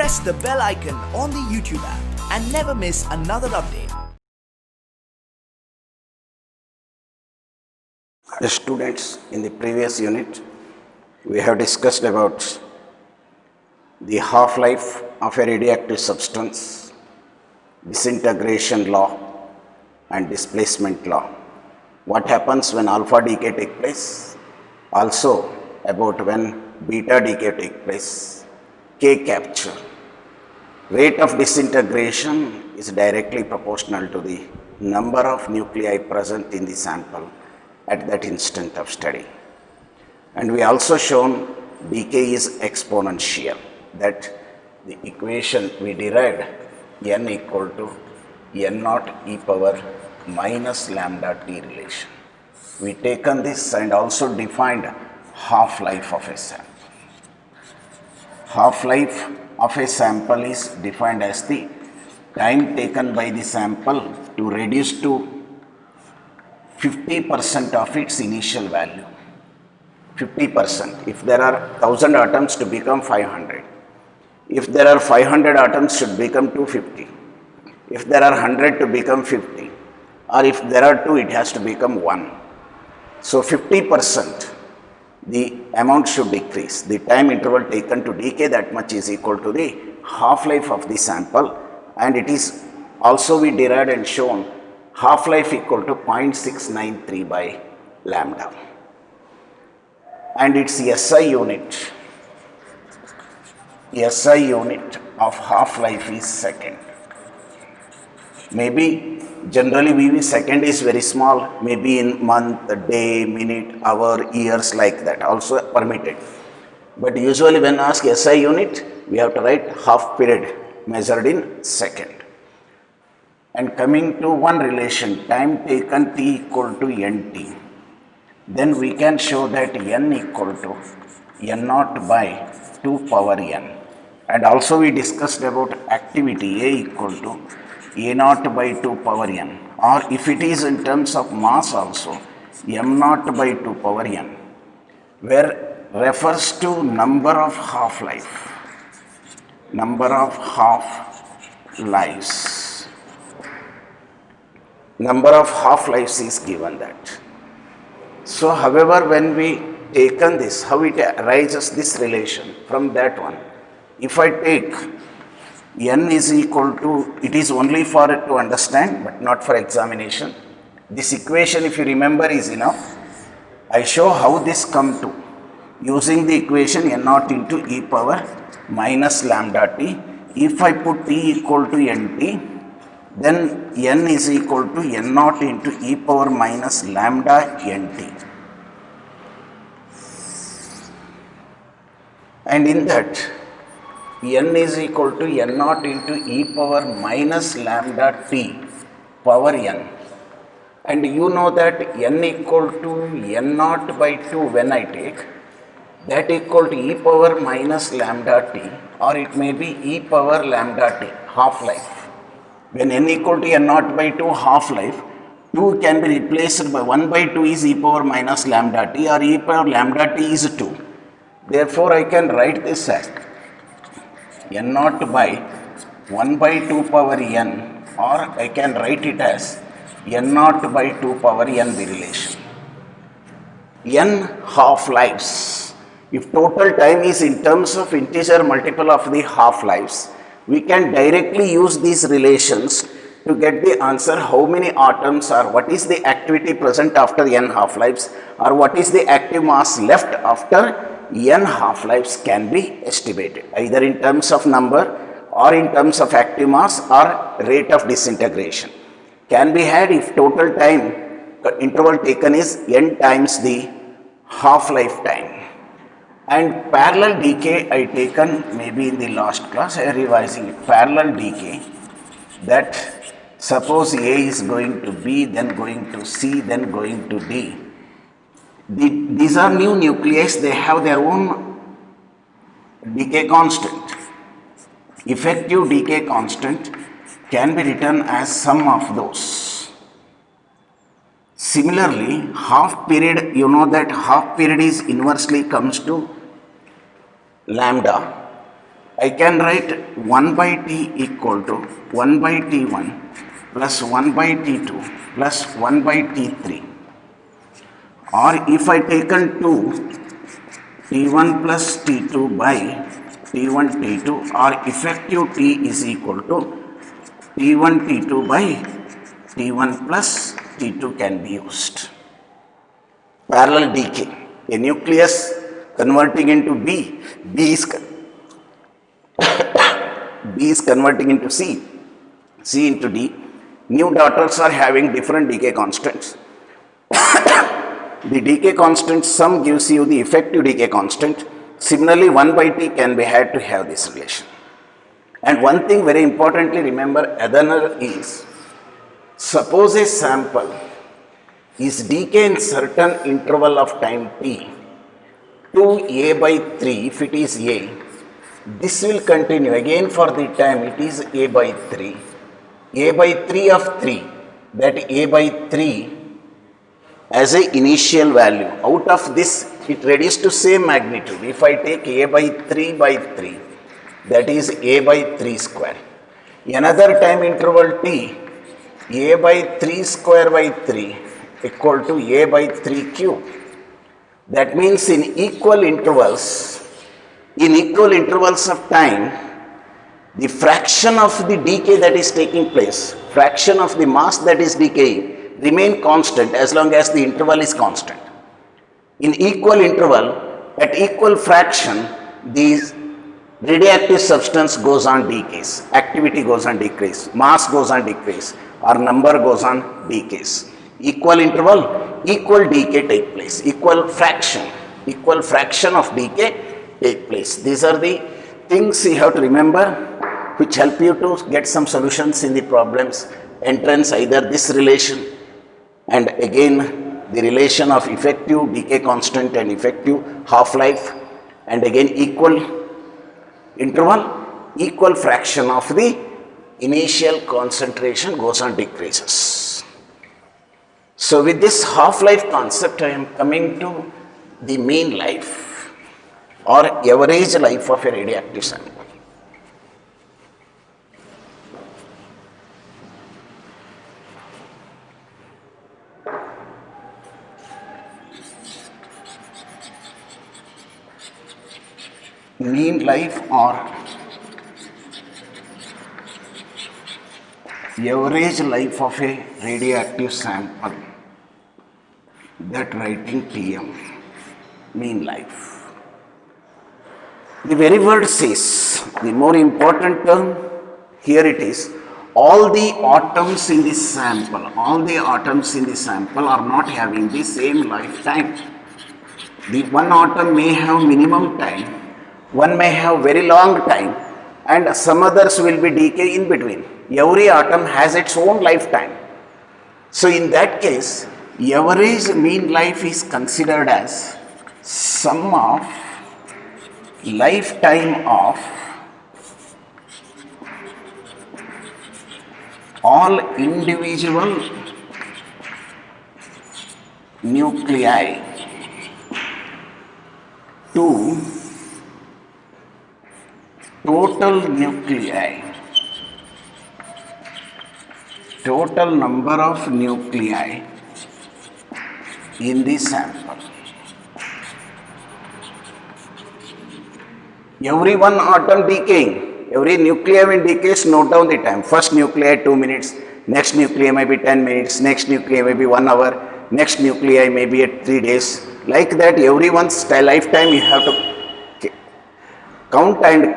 press the bell icon on the YouTube app and never miss another update. The students, in the previous unit, we have discussed about the half-life of a radioactive substance, disintegration law and displacement law. What happens when alpha decay takes place? Also about when beta decay takes place. K capture. Rate of disintegration is directly proportional to the number of nuclei present in the sample at that instant of study. And we also shown decay is exponential, that the equation we derived n equal to n naught e power minus lambda t relation. We taken this and also defined half-life of a sample. Half-life of a sample is defined as the time taken by the sample to reduce to 50% of its initial value. 50%. If there are 1000 atoms to become 500. If there are 500 atoms should become 250. If there are 100 to become 50. Or if there are 2, it has to become 1. So 50%. The amount should decrease. The time interval taken to decay, that much is equal to the half-life of the sample, and it is also we derived and shown half-life equal to 0.693 by lambda. And its SI unit of half-life is second. Maybe generally we second is very small, maybe in month, day, minute, hour, years, like that also permitted. But usually when asked SI unit, we have to write half period measured in second. And coming to one relation, time taken t equal to nt, then we can show that n equal to n naught by 2 power n. And also we discussed about activity A equal to a naught by 2 power n, or if it is in terms of mass also m naught by 2 power n, where refers to number of half-life. Number of half-lives. Number of half-lives is given that. So however, when we taken this, how it arises this relation from that one, if I take n is equal to, it is only for it to understand but not for examination. This equation, if you remember, is enough. I show how this come to using the equation n naught into e power minus lambda t. If I put t equal to nt, then n is equal to n naught into e power minus lambda nt. And in that, n is equal to n naught into e power minus lambda t power n. And you know that n equal to n naught by 2 when I take, that equal to e power minus lambda t, or it may be e power lambda t, half-life. When n equal to n naught by 2 half-life, 2 can be replaced by 1 by 2 is e power minus lambda t, or e power lambda t is 2. Therefore, I can write this as n naught by 1 by 2 power n, or I can write it as n naught by 2 power n, the relation. N half-lives. If total time is in terms of integer multiple of the half-lives, we can directly use these relations to get the answer how many atoms or what is the activity present after n half-lives, or what is the active mass left after n half-lives can be estimated, either in terms of number or in terms of active mass or rate of disintegration. Can be had if total time interval taken is n times the half-life time. And parallel decay I taken maybe in the last class, I am revising it. Parallel decay, that suppose A is going to B, then going to C, then going to D. These are new nuclei, they have their own decay constant. Effective decay constant can be written as sum of those. Similarly, half period, you know that half period is inversely comes to lambda, I can write 1 by t equal to 1 by t1 plus 1 by t2 plus 1 by t3. Or if I taken 2, t1 plus t2 by t1 t2, or effective t is equal to t1 t2 by t1 plus t2 can be used. Parallel decay. A nucleus converting into B is converting into C into D. New daughters are having different decay constants. The decay constant sum gives you the effective decay constant. Similarly, 1 by t can be had to have this relation. And one thing very importantly remember another is, suppose a sample is decay in certain interval of time t to a by 3, if it is a, this will continue again for the time it is a by 3 of 3, that a by 3 as a initial value. Out of this it reduces to same magnitude. If I take a by 3, that is a by 3 square. Another time interval t, a by 3 square by 3 equal to a by 3 cube. That means in equal intervals of time, the fraction of the decay that is taking place, fraction of the mass that is decaying, remain constant as long as the interval is constant. In equal interval, at equal fraction, the radioactive substance goes on decays, activity goes on decrease, mass goes on decrease, or number goes on decays. Equal interval, equal decay take place, equal fraction of decay take place. These are the things you have to remember, which help you to get some solutions in the problems entrance, either this relation and again the relation of effective decay constant and effective half-life, and again equal interval, equal fraction of the initial concentration goes on decreases. So with this half-life concept, I am coming to the mean life or average life of a radioactive sample. Mean life or average life of a radioactive sample, that writing TM, mean life. The very word says, the more important term, here it is, all the atoms in the sample are not having the same lifetime. The one atom may have minimum time, one may have very long time, and some others will be decay in between. Every atom has its own lifetime. So in that case, average mean life is considered as sum of lifetime of all individual nuclei to total number of nuclei in the sample. Every one atom decaying, every nuclei when decays, note down the time. First nuclei 2 minutes, next nuclei may be 10 minutes, next nuclei may be 1 hour, next nuclei may be at 3 days. Like that, everyone's lifetime you have to count and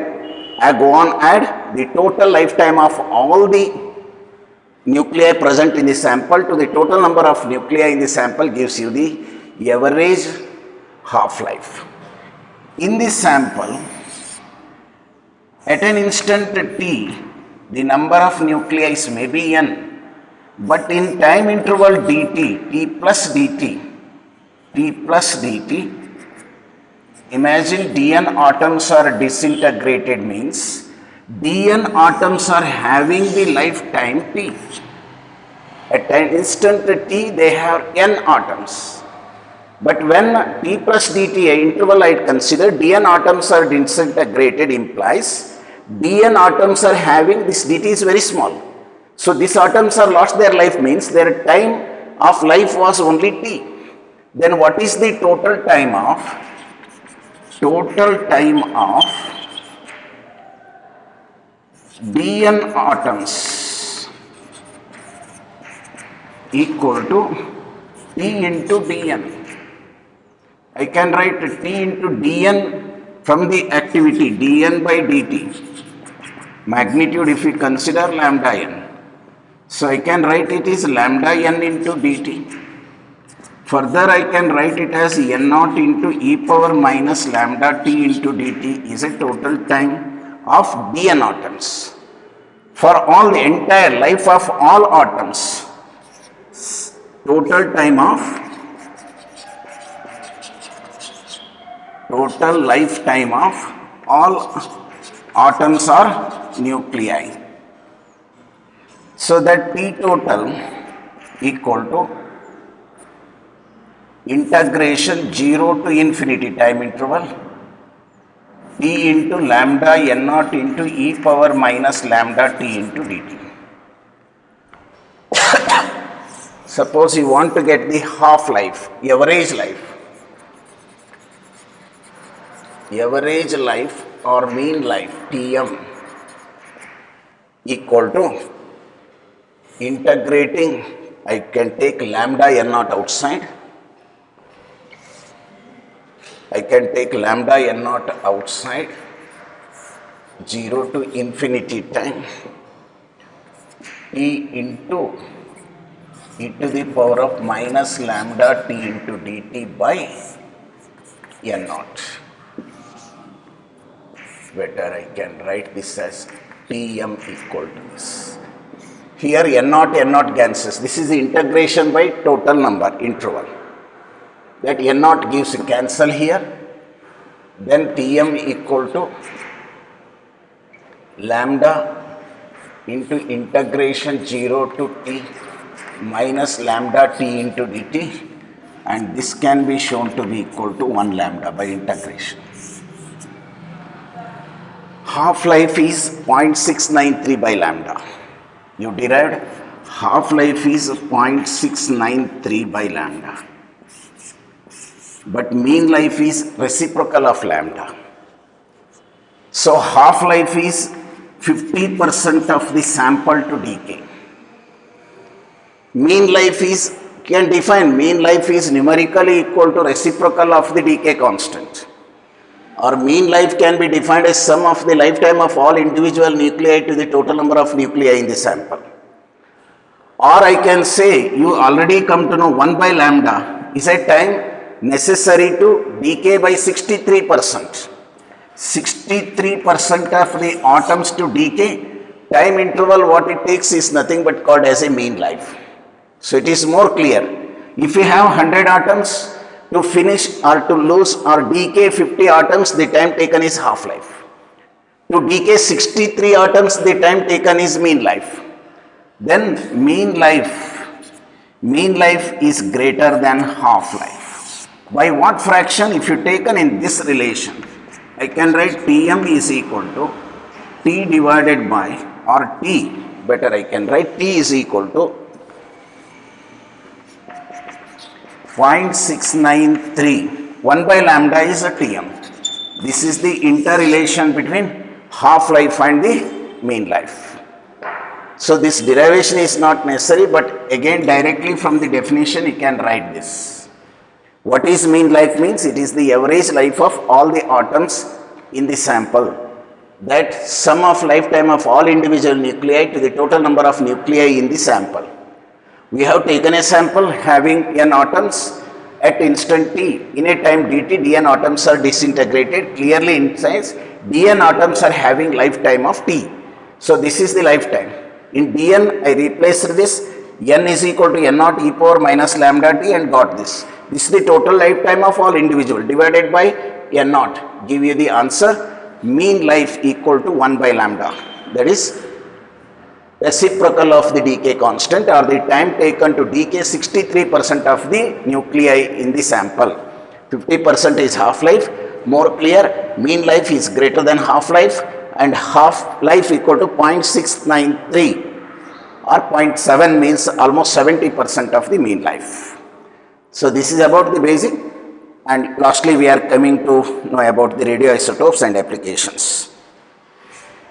go on add the total lifetime of all the nuclei present in the sample to the total number of nuclei in the sample gives you the average half-life. In this sample, at an instant t, the number of nuclei may be n, but in time interval dt, t plus dt, imagine dn atoms are disintegrated means dn atoms are having the lifetime t. At an instant t, they have n atoms. But when t plus dt, interval I consider, dn atoms are disintegrated implies Dn atoms are having this dt is very small. So these atoms are lost their life means their time of life was only t. Then what is the total time of Dn atoms equal to T into Dn. I can write T into Dn from the activity Dn by dt. Magnitude if we consider lambda n. So I can write it is lambda n into dt. Further I can write it as n naught into e power minus lambda t into dt is a total time of Dn atoms. For all the entire life of all atoms, total lifetime of all atoms or nuclei. So that T total equal to integration 0 to infinity time interval T into lambda n naught into e power minus lambda t into dt. Suppose you want to get the half-life, average life or mean life Tm equal to integrating, I can take lambda n naught outside. I can take lambda n naught outside 0 to infinity time T into e to the power of minus lambda t into dt by n naught. Better I can write this as Tm equal to this. Here n naught cancels. This is the integration by total number interval. That n naught gives cancel here. Then Tm equal to lambda into integration 0 to t minus lambda t into dt, and this can be shown to be equal to 1 lambda by integration. Half-life is 0.693 by lambda. You derived half-life is 0.693 by lambda. But mean life is reciprocal of lambda. So half-life is 50% of the sample to decay. Mean life is, can define mean life is numerically equal to reciprocal of the decay constant. Or mean life can be defined as sum of the lifetime of all individual nuclei to the total number of nuclei in the sample. Or I can say, you already come to know 1 by lambda is a time necessary to decay by 63%. 63% of the atoms to decay, time interval what it takes is nothing but called as a mean life. So it is more clear. If you have 100 atoms, to finish or to lose or decay 50 atoms, the time taken is half-life. To decay 63 atoms, the time taken is mean life. Then mean life is greater than half-life. By what fraction? If you taken in this relation, I can write Tm is equal to T divided by, or T, better I can write T is equal to 0.693. 1 by lambda is a Tm. This is the interrelation between half-life and the mean life. So this derivation is not necessary, but again directly from the definition you can write this. What is mean life means? It is the average life of all the atoms in the sample. That sum of lifetime of all individual nuclei to the total number of nuclei in the sample. We have taken a sample having n atoms at instant t. In a time dt, dn atoms are disintegrated. Clearly implies dn atoms are having lifetime of t. So this is the lifetime. In dn, I replaced this. N is equal to n naught e power minus lambda t and got this. This is the total lifetime of all individual divided by n naught. Give you the answer. Mean life equal to 1 by lambda. That is reciprocal of the decay constant, or the time taken to decay 63% of the nuclei in the sample. 50% is half-life. More clear, mean life is greater than half-life, and half-life equal to 0.693 or 0.7 means almost 70% of the mean life. So this is about the basic, and lastly we are coming to know about the radioisotopes and applications.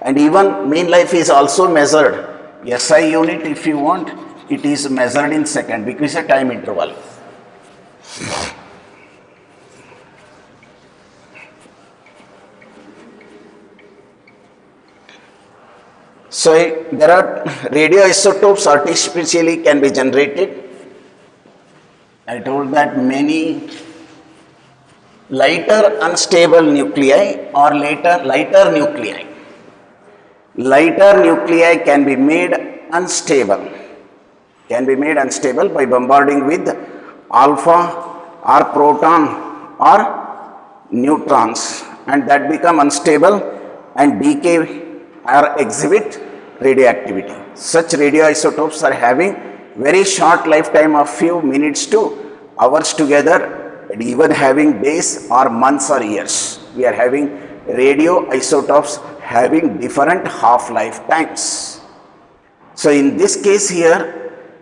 And even mean life is also measured, SI unit if you want, it is measured in second because it's a time interval. So there are radioisotopes artificially can be generated. I told that many lighter unstable nuclei or lighter nuclei. Lighter nuclei can be made unstable by bombarding with alpha or proton or neutrons, and that become unstable and decay or exhibit radioactivity. Such radioisotopes are having very short lifetime of few minutes to hours together, and even having days or months or years. We are having radioisotopes having different half-life times. So in this case here,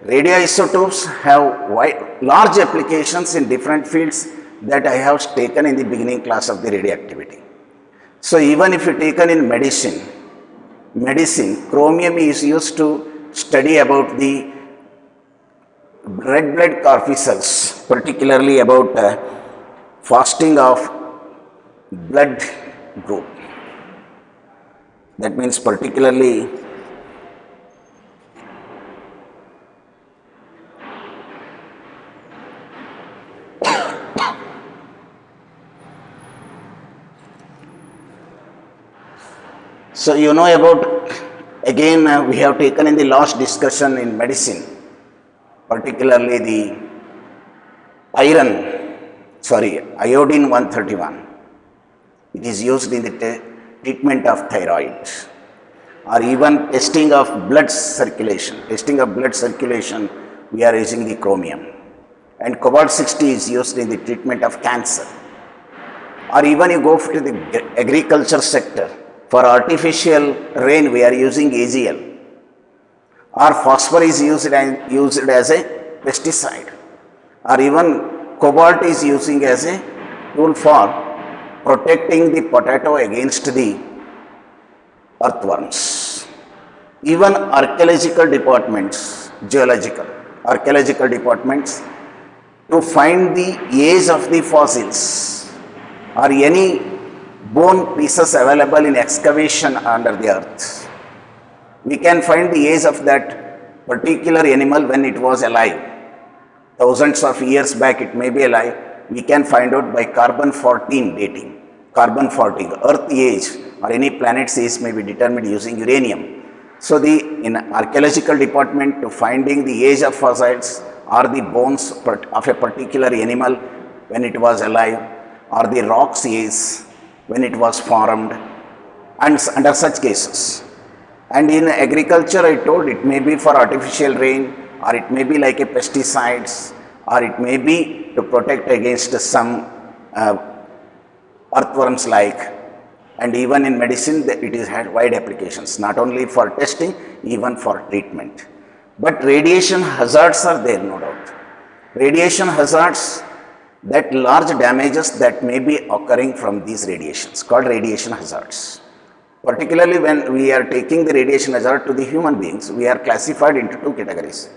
radioisotopes have large applications in different fields that I have taken in the beginning class of the radioactivity. So even if you taken in medicine, chromium is used to study about the red blood corpuscles, particularly about fasting of blood group. That means particularly so you know about, again we have taken in the last discussion in medicine, particularly the iodine 131. It is used in the treatment of thyroid, or even testing of blood circulation. We are using the chromium. And cobalt 60 is used in the treatment of cancer. Or even you go to the agriculture sector, for artificial rain we are using AGL. Or phosphorus is used as a pesticide. Or even cobalt is using as a tool for protecting the potato against the earthworms. Even archaeological departments, archaeological departments, to find the age of the fossils or any bone pieces available in excavation under the earth, we can find the age of that particular animal when it was alive. Thousands of years back it may be alive. We can find out by carbon-14 dating. Carbon-14, earth age or any planet's age may be determined using uranium. So in archaeological department, to finding the age of fossils or the bones of a particular animal when it was alive, or the rock's age when it was formed, and under such cases. And in agriculture I told it may be for artificial rain, or it may be like a pesticides, or it may be to protect against some earthworms like. And even in medicine it is had wide applications, not only for testing, even for treatment. But radiation hazards are there, no doubt. Radiation hazards, that large damages that may be occurring from these radiations, called radiation hazards. Particularly when we are taking the radiation hazard to the human beings, we are classified into two categories.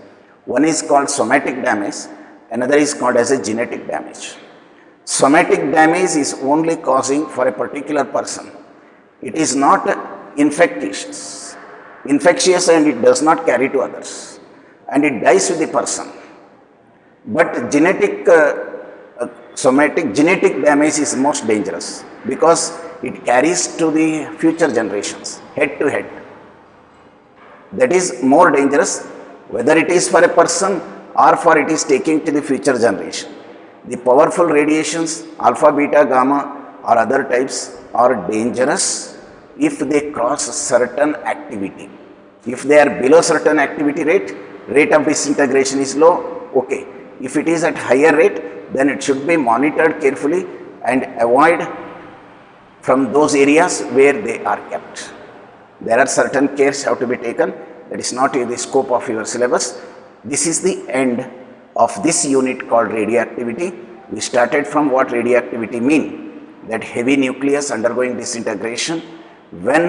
One is called somatic damage, another is called as a genetic damage. Somatic damage is only causing for a particular person. It is not infectious and it does not carry to others, and it dies with the person. But genetic damage is most dangerous because it carries to the future generations, head to head. That is more dangerous, whether it is for a person or for it is taking to the future generation. The powerful radiations, alpha, beta, gamma or other types are dangerous if they cross certain activity. If they are below certain activity rate of disintegration is low, okay. If it is at higher rate, then it should be monitored carefully and avoid from those areas where they are kept. There are certain cares have to be taken. That is not in the scope of your syllabus. This is the end of this unit called radioactivity. We started from what radioactivity mean, that heavy nucleus undergoing disintegration, when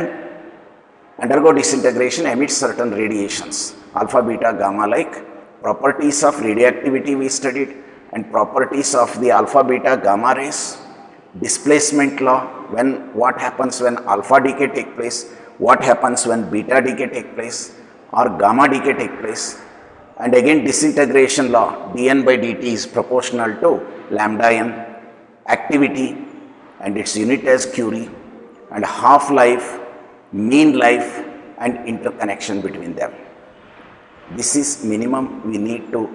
undergo disintegration emits certain radiations, alpha, beta, gamma like. Properties of radioactivity we studied, and properties of the alpha, beta, gamma rays, displacement law, when what happens when alpha decay take place, what happens when beta decay take place or gamma decay take place. And again disintegration law, dN by dt is proportional to lambda n, activity and its unit as Curie, and half-life, mean life and interconnection between them. This is minimum we need to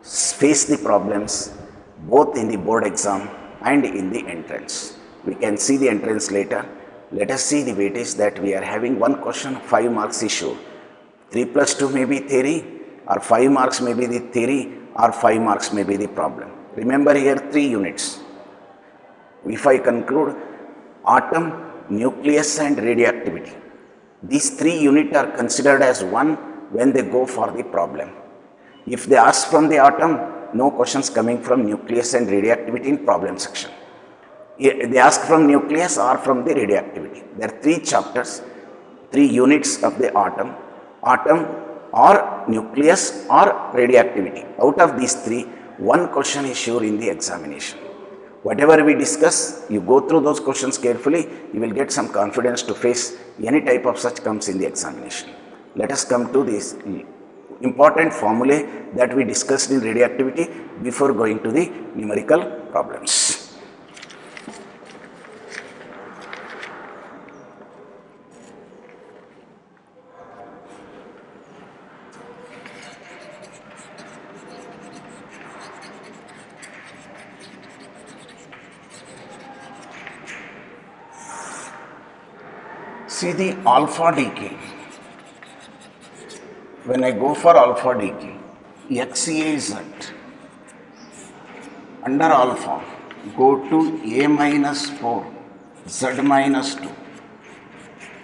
face the problems both in the board exam and in the entrance. We can see the entrance later. Let us see the weightage that we are having. One question, 5 marks issue. 3 plus 2 may be theory, or 5 marks may be the theory, or 5 marks may be the problem. Remember here 3 units. If I conclude atom, nucleus and radioactivity, these 3 units are considered as one when they go for the problem. If they ask from the atom, no questions coming from nucleus and radioactivity in problem section. They ask from nucleus or from the radioactivity. There are 3 chapters, 3 units of the atom or nucleus or radioactivity. Out of these 3, one question is sure in the examination. Whatever we discuss, you go through those questions carefully, you will get some confidence to face any type of such comes in the examination. Let us come to this important formulae that we discussed in radioactivity before going to the numerical problems. See the alpha decay. When I go for alpha decay, XAZ under alpha go to A minus 4, Z minus 2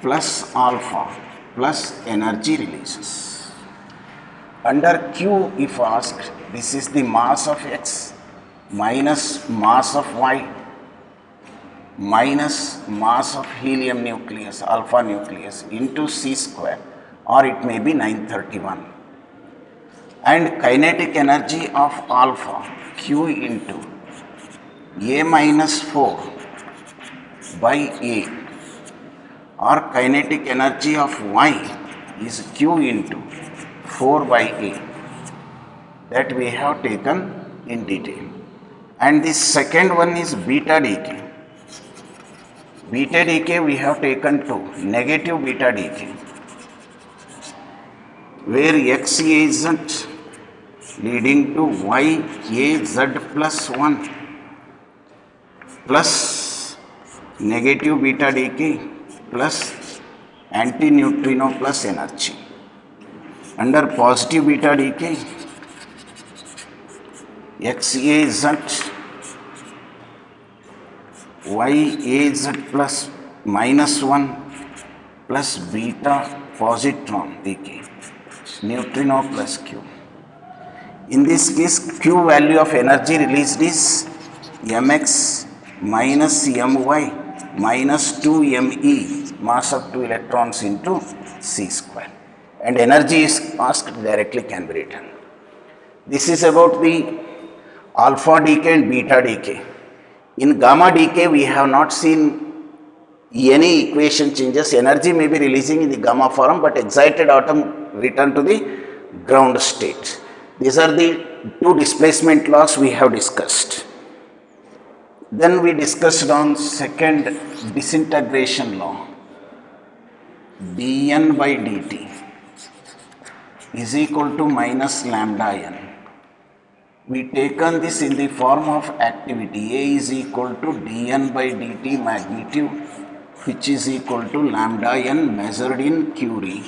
plus alpha plus energy releases. Under Q, if asked, this is the mass of X minus mass of Y minus mass of helium nucleus, alpha nucleus into C square, or it may be 931. And kinetic energy of alpha, Q into A minus 4 by A, or kinetic energy of Y is Q into 4 by A, that we have taken in detail. And the second one is beta decay. Beta decay we have taken to negative beta decay, where XAZ leading to YAZ plus 1 plus negative beta decay plus antineutrino plus energy. Under positive beta decay, XAZ YAZ plus minus 1 plus beta positron decay, neutrino plus Q. In this case, Q value of energy released is mx minus my minus 2me, mass of 2 electrons into C square. And energy is asked directly, can be written. This is about the alpha decay and beta decay. In gamma decay, we have not seen any equation changes. Energy may be releasing in the gamma form, but excited atom return to the ground state. These are the 2 displacement laws we have discussed. Then we discussed on second disintegration law. dN by dt is equal to minus lambda n. We taken this in the form of activity. A is equal to dN by dt magnitude, which is equal to lambda n measured in Curie.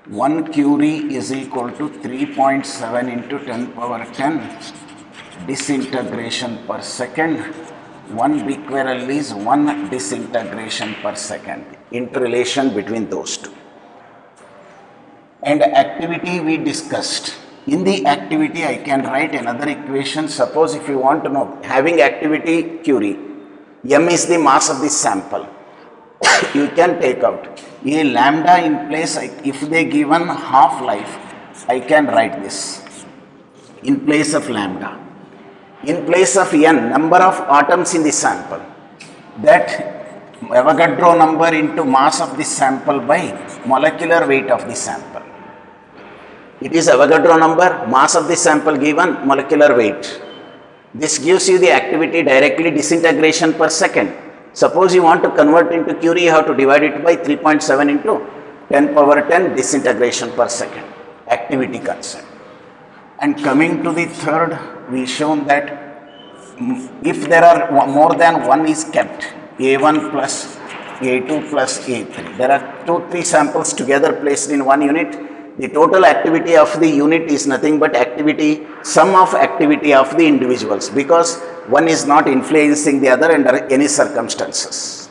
1 Curie is equal to 3.7 into 10 power 10 disintegration per second 1 becquerel is 1 disintegration per second, interrelation between those two. And activity we discussed. In the activity, I can write another equation. Suppose if you want to know, having activity Curie, m is the mass of the sample. You can take out a lambda in place. If they given half life, I can write this in place of lambda. In place of n, number of atoms in the sample. That Avogadro number into mass of the sample by molecular weight of the sample. It is Avogadro number, mass of the sample given, molecular weight. This gives you the activity directly, disintegration per second. Suppose you want to convert into Curie, you have to divide it by 3.7 into 10 power 10 disintegration per second, activity concept. And coming to the third, we shown that if there are more than one is kept, A1 plus A2 plus A3, there are 2-3 samples together placed in one unit, the total activity of the unit is nothing but activity, sum of activity of the individuals, because one is not influencing the other under any circumstances.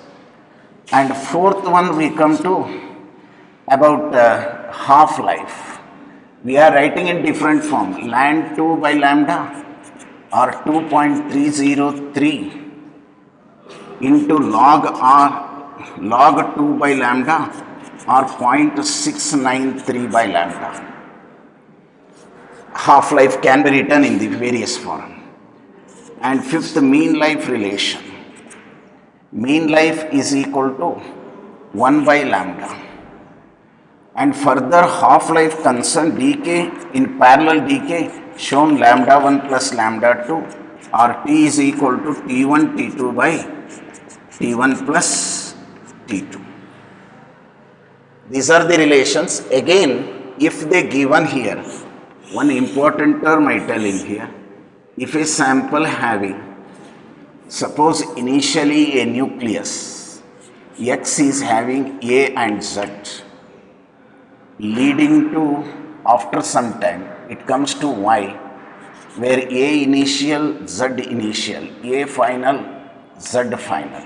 And fourth one, we come to about half-life. We are writing in different form, ln 2 by lambda or 2.303 into log r log 2 by lambda or 0.693 by lambda. Half-life can be written in the various form. And fifth, mean life relation. Mean life is equal to 1 by lambda. And further half-life concern decay in parallel decay shown lambda 1 plus lambda 2 or T is equal to T1 T2 by T1 plus T2. These are the relations. Again, if they given here, one important term I tell in here, if a sample having, suppose initially a nucleus, X is having A and Z, leading to, after some time, it comes to Y, where A initial, Z initial, A final, Z final.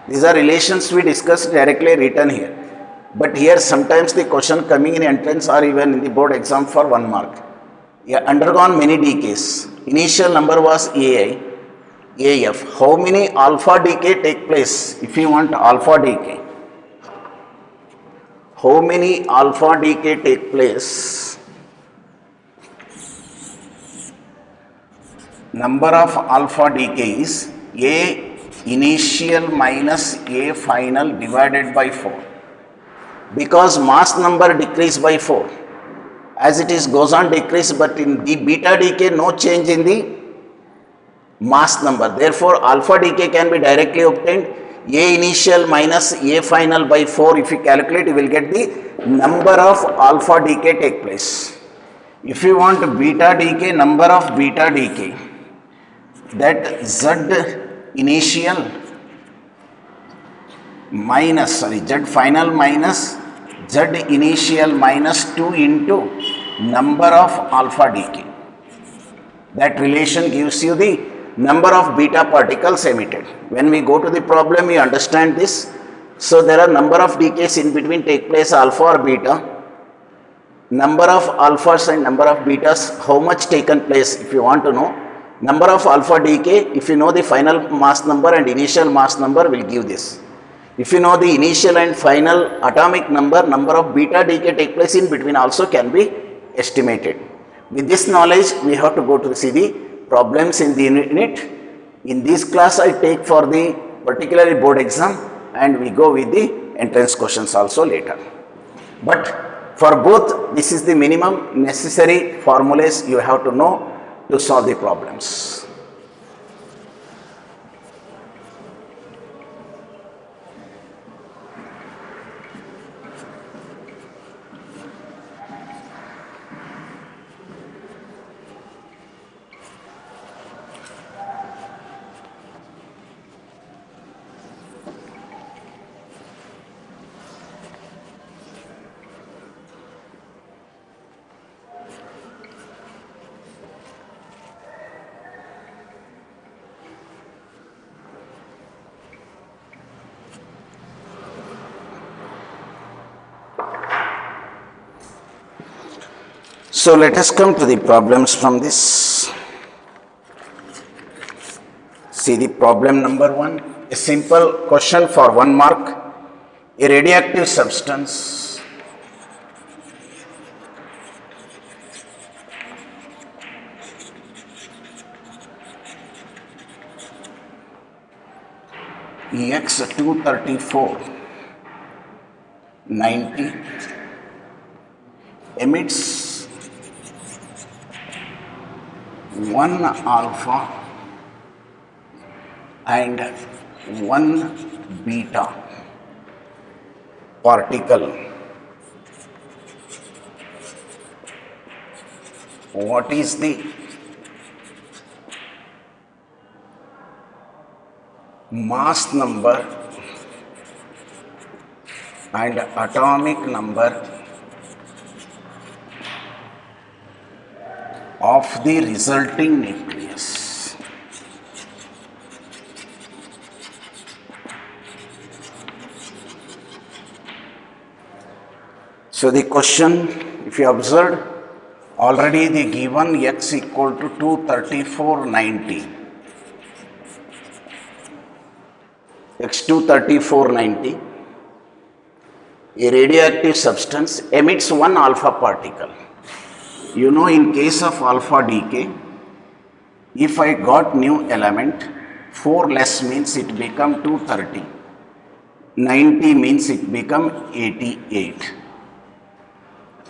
These are relations we discussed directly written here. But here sometimes the question coming in entrance or even in the board exam for 1 mark. You have undergone many decays. Initial number was AI, AF. How many alpha decay take place if you want alpha decay? How many alpha decay take place? Number of alpha decay is A initial minus A final divided by 4. Because mass number decrease by 4. As it is goes on decrease, but in the beta decay no change in the mass number. Therefore, alpha decay can be directly obtained. A initial minus A final by 4, if you calculate, you will get the number of alpha decay take place. If you want beta decay, number of beta decay, that Z initial minus, Z final minus Z initial minus 2 into number of alpha decay. That relation gives you the number of beta particles emitted. When we go to the problem, you understand this. So there are number of decays in between take place, alpha or beta. Number of alphas and number of betas, how much taken place if you want to know. Number of alpha decay, if you know the final mass number and initial mass number will give this. If you know the initial and final atomic number, number of beta decay take place in between also can be estimated. With this knowledge, we have to go to see the problems in the unit. In this class, I take for the particularly board exam and we go with the entrance questions also later. But for both, this is the minimum necessary formulas you have to know to solve the problems. So let us come to the problems from this. See the problem number 1, a simple question for 1 mark. A radioactive substance EX-234-90 emits 1 alpha and 1 beta particle. What is the mass number and atomic number of the resulting nucleus? So the question, if you observed, already the given x equal to 23490. X-23490, a radioactive substance emits 1 alpha particle. You know, in case of alpha decay, if I got new element, 4 less means it become 230, 90 means it become 88.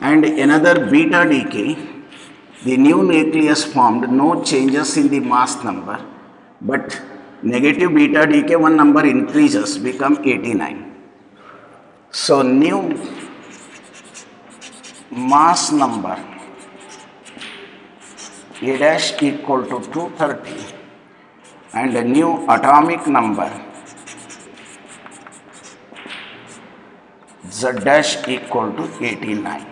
And another beta decay, the new nucleus formed, no changes in the mass number, but negative beta decay, one number increases, become 89. So new mass number A dash equal to 230 and a new atomic number Z dash equal to 89.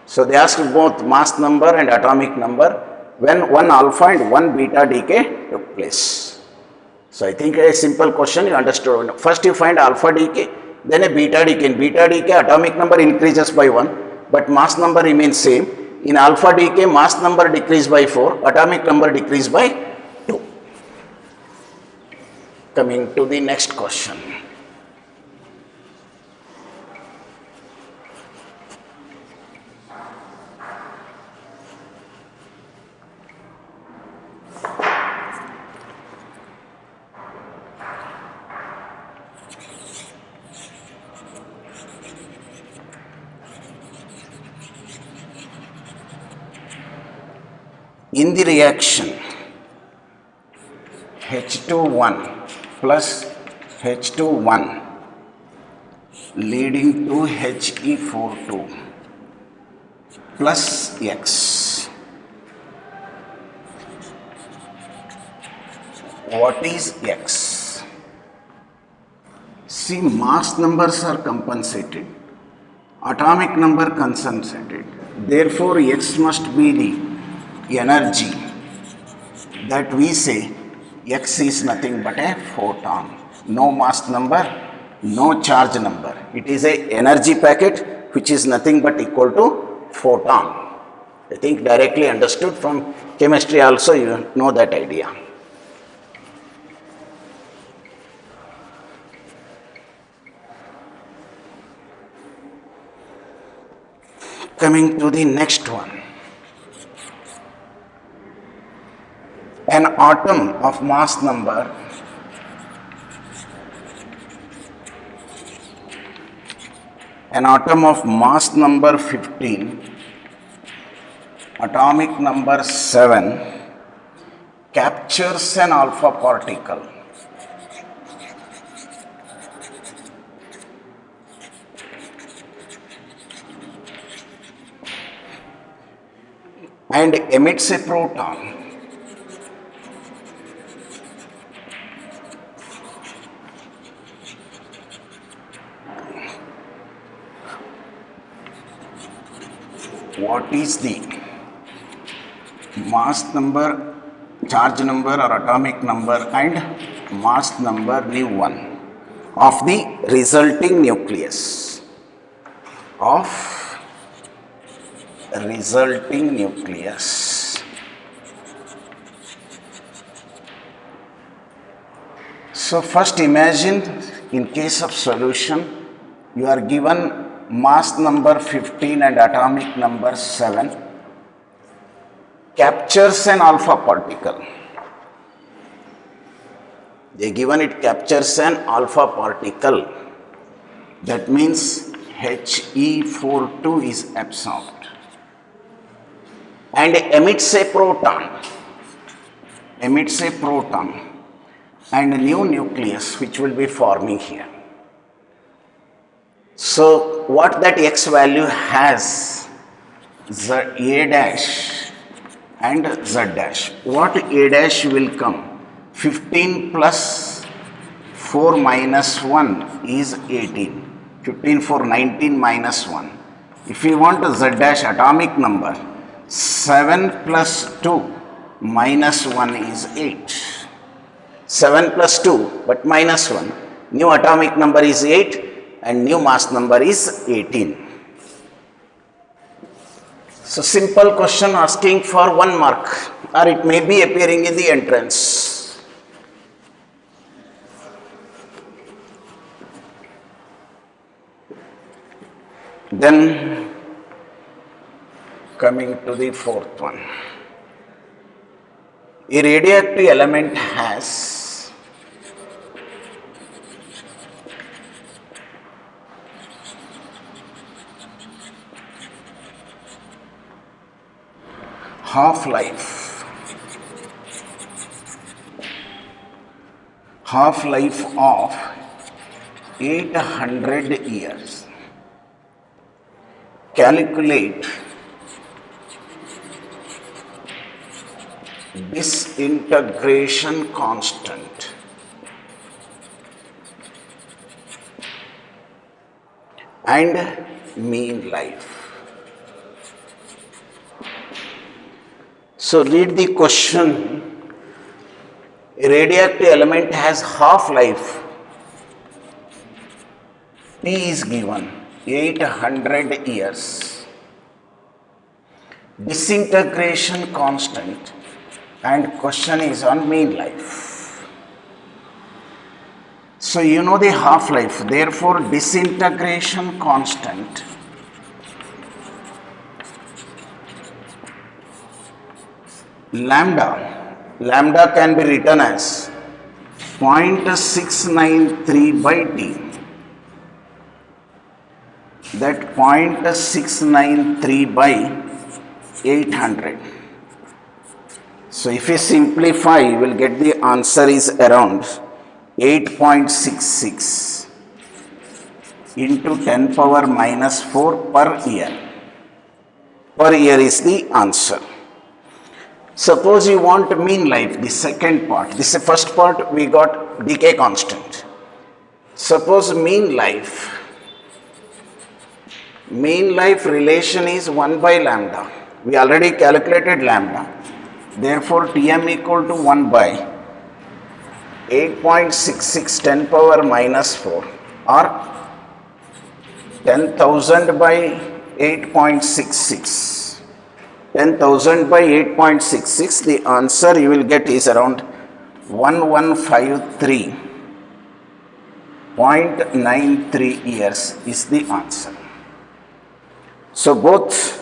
So they asked both mass number and atomic number when 1 alpha and 1 beta decay took place. So I think a simple question you understood. First you find alpha decay, then a beta decay. In beta decay, atomic number increases by 1, but mass number remains same. In alpha decay, mass number decreased by 4, atomic number decreased by 2. Coming to the next question. In the reaction, H21 plus H21 leading to He42 plus X. What is X? See, mass numbers are compensated, atomic number compensated. Therefore, X must be the energy that we say X is nothing but a photon. No mass number, no charge number. It is a energy packet which is nothing but equal to photon. I think directly understood from chemistry also you know that idea. Coming to the next one. An atom of mass number number 15, atomic number 7 captures an alpha particle. And emits a proton. What is the mass number, charge number or atomic number and mass number nu1 of the resulting nucleus of resulting nucleus. So first imagine, in case of solution, you are given mass number 15 and atomic number 7, captures an alpha particle. They given it captures an alpha particle. That means He42 is absorbed and emits a proton. And a new nucleus which will be forming here. So what that X value has, A dash and Z dash. What A dash will come? 15 plus 4 minus 1 is 18. 15 for 19 minus 1. If we want a Z dash atomic number, 7 plus 2 minus 1 is 8. 7 plus 2 but minus 1. New atomic number is 8 and new mass number is 18. So simple question asking for 1 mark, or it may be appearing in the entrance. Then coming to the fourth one. A radioactive element has half-life of 800 years. Calculate disintegration constant and mean life. So read the question. A radioactive element has half-life. T is given 800 years. Disintegration constant and question is on mean life. So you know the half-life, therefore disintegration constant lambda can be written as 0.693 by T. That 0.693 by 800. So if you simplify, you will get the answer is around 8.66 into 10 power minus 4 per year. Per year is the answer. Suppose you want mean life, the second part. This is the first part, we got decay constant. Suppose mean life relation is 1 by lambda. We already calculated lambda. Therefore, Tm equal to 1 by 8.66 10 power minus 4 or 10,000 by 8.66. 10,000 by 8.66, the answer you will get is around 1153.93 years is the answer. So both,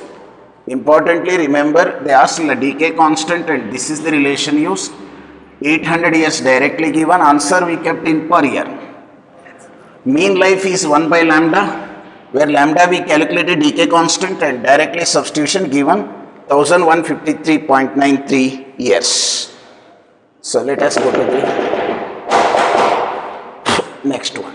importantly remember, they asked the decay constant and this is the relation used. 800 years directly given, answer we kept in per year. Mean life is 1 by lambda, where lambda we calculated decay constant and directly substitution given 1153.93 years. So let us go to the next one.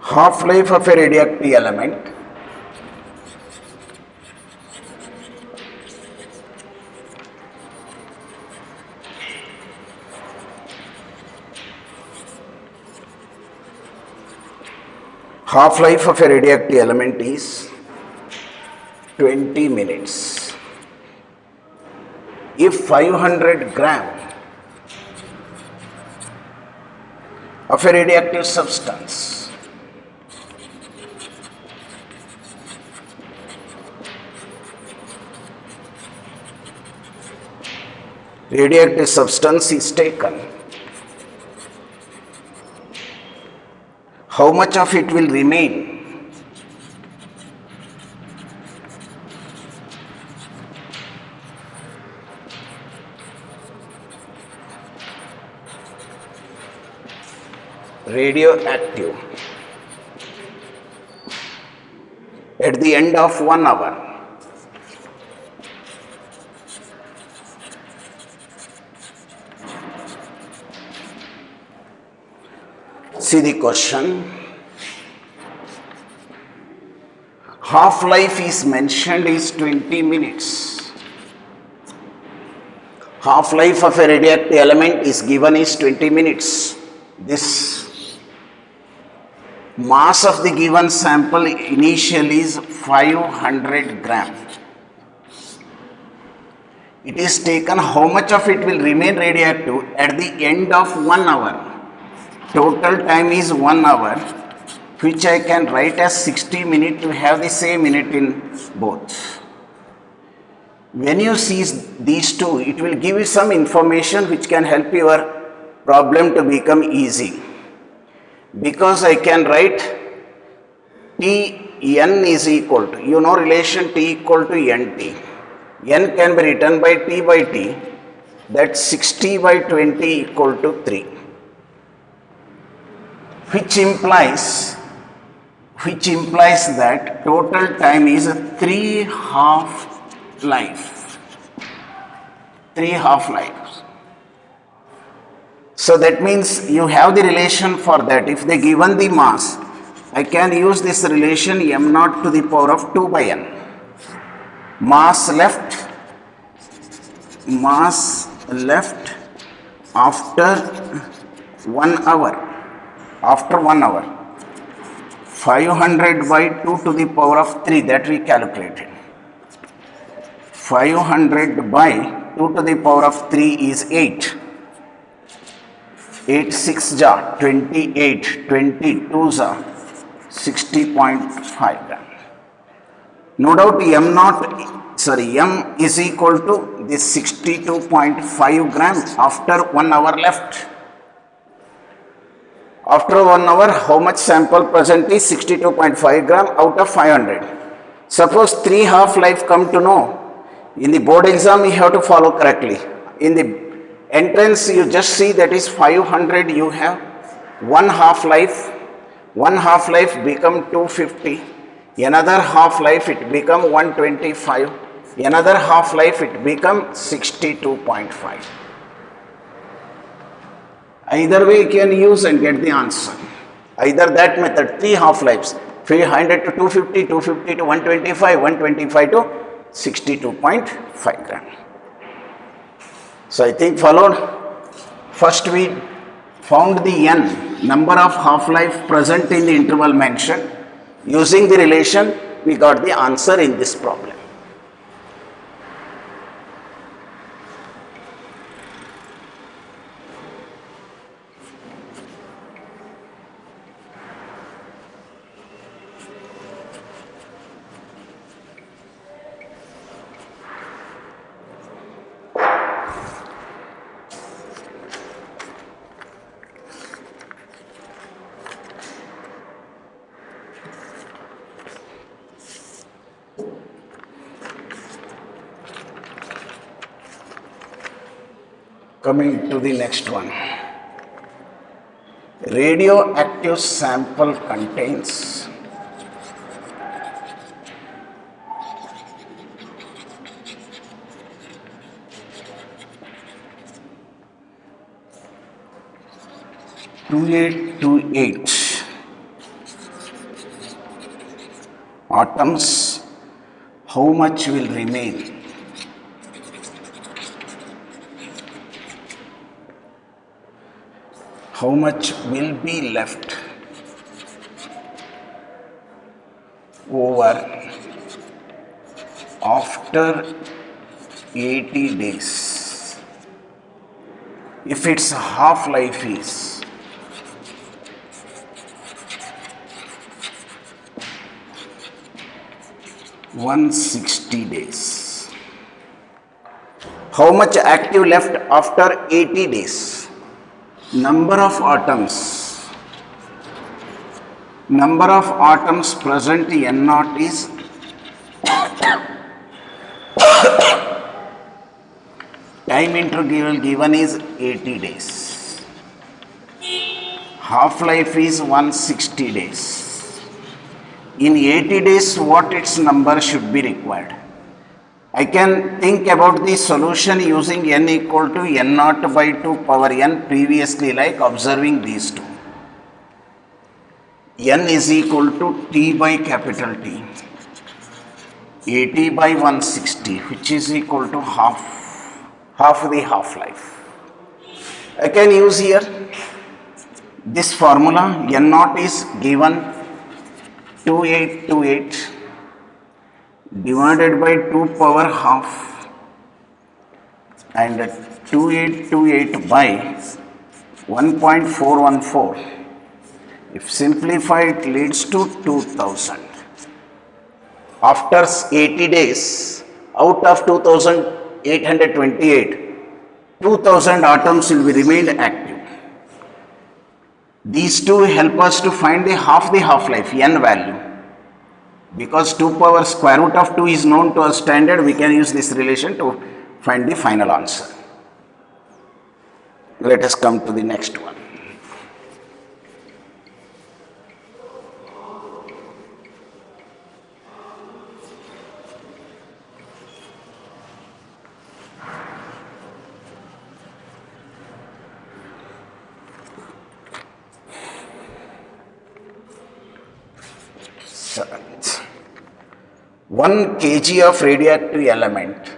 Half-life of a radioactive element Half-life of a radioactive element is 20 minutes. If 500 gram of a radioactive substance is taken, how much of it will remain? Radioactive at the end of 1 hour. See the question. Half-life is mentioned is 20 minutes. Half-life of a radioactive element is given is 20 minutes. This mass of the given sample initially is 500 gram. It is taken, how much of it will remain radioactive at the end of 1 hour. Total time is 1 hour, which I can write as 60 minutes to have the same minute in both. When you see these two, it will give you some information which can help your problem to become easy. Because I can write Tn is equal to, you know relation T equal to Nt. N can be written by T by T, that 60 by 20 equal to 3. Which implies that total time is 3 half-life. 3 half-lives. So that means you have the relation for that. If they given the mass, I can use this relation m naught to the power of 2 by n. Mass left after 1 hour. After 1 hour. 500 by 2 to the power of 3, that we calculated. 500 by 2 to the power of 3 is 8. 8 6 ja 28, 22 ja 60.5 gram. No doubt m is equal to this 62.5 gram after 1 hour left. After 1 hour, how much sample present is 62.5 gram out of 500. Suppose 3 half-life come to know. In the board exam, you have to follow correctly. In the entrance, you just see that is 500, you have 1 half-life. 1 half-life become 250. Another half-life, it become 125. Another half-life, it become 62.5. Either way you can use and get the answer. Either that method, 3 half-lives, 300 to 250, 250 to 125, 125 to 62.5 gram. So I think followed. First we found the n, number of half-life present in the interval mentioned. Using the relation, we got the answer in this problem. Coming to the next one. Radioactive sample contains (2828) atoms. How much will remain? How much will be left? over after 80 days. If its half-life is 160 days. How much active left after 80 days? Number of atoms. Number of atoms present N naught is time interval given is 80 days. Half-life is 160 days. In 80 days, what its number should be required? I can think about the solution using n equal to n naught by 2 power n previously, like observing these two. N is equal to T by capital T, 80 by 160, which is equal to half the half-life. I can use here this formula. N naught is given 2828 divided by 2 power half, and 2828 by 1.414. If simplified, it leads to 2000. After 80 days, out of 2828, 2000 atoms will be remained active. These two help us to find the half-life, n value. Because 2 power square root of 2 is known to us standard, we can use this relation to find the final answer. Let us come to the next one. Seventh. 1 kg of radioactive element.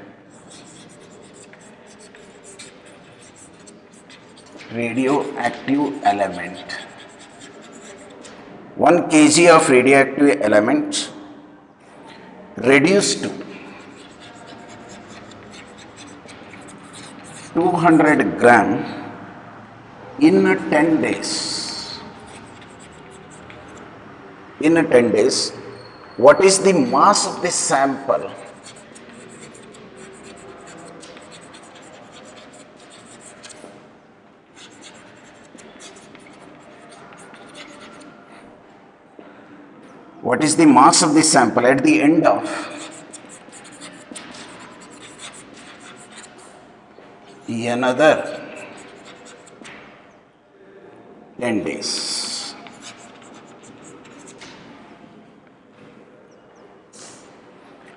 Radioactive element. 1 kg of radioactive element reduced to 200 gram in 10 days. In 10 days, what is the mass of this sample? What is the mass of this sample at the end of another 10 days?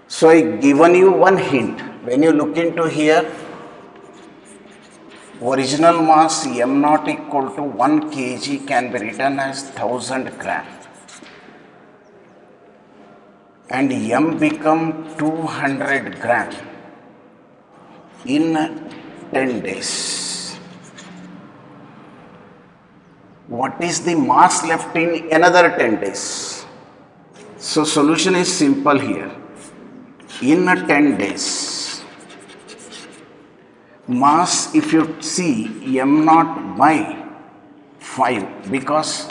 So I given you one hint. When you look into here, original mass m naught equal to 1 kg can be written as 1000 gram, and m become 200 gram in 10 days. What is the mass left in another 10 days? So solution is simple here. In 10 days, mass, if you see, m naught by 5, because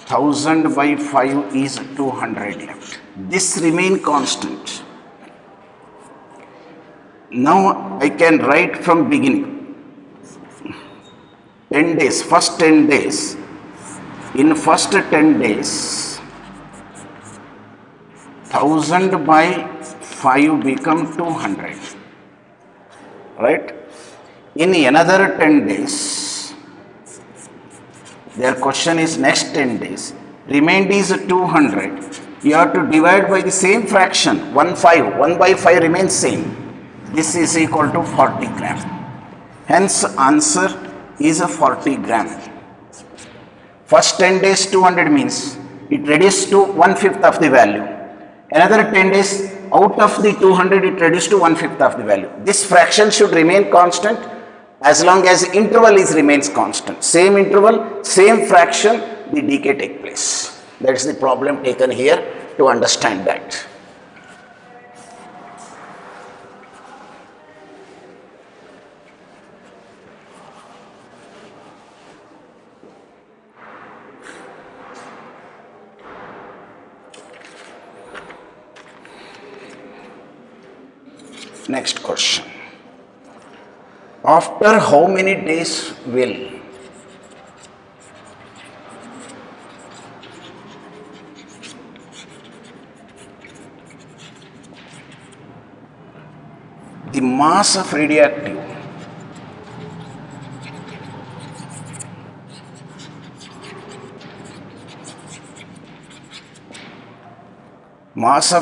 1000 by 5 is 200 left. This remain constant. Now I can write from beginning. 10 days, first 10 days. In first 10 days, 1000 by 5 become 200, right? In another 10 days, their question is next 10 days, remained is 200, you have to divide by the same fraction, 1 by 5 remains same. This is equal to 40 gram. Hence answer is a 40 gram. First 10 days 200 means it reduced to 1/5 of the value. Another 10 days, out of the 200, it reduced to 1/5 of the value. This fraction should remain constant as long as interval remains constant. Same interval, same fraction, the decay take place. That is the problem taken here. to understand that. Next question. After how many days will the mass of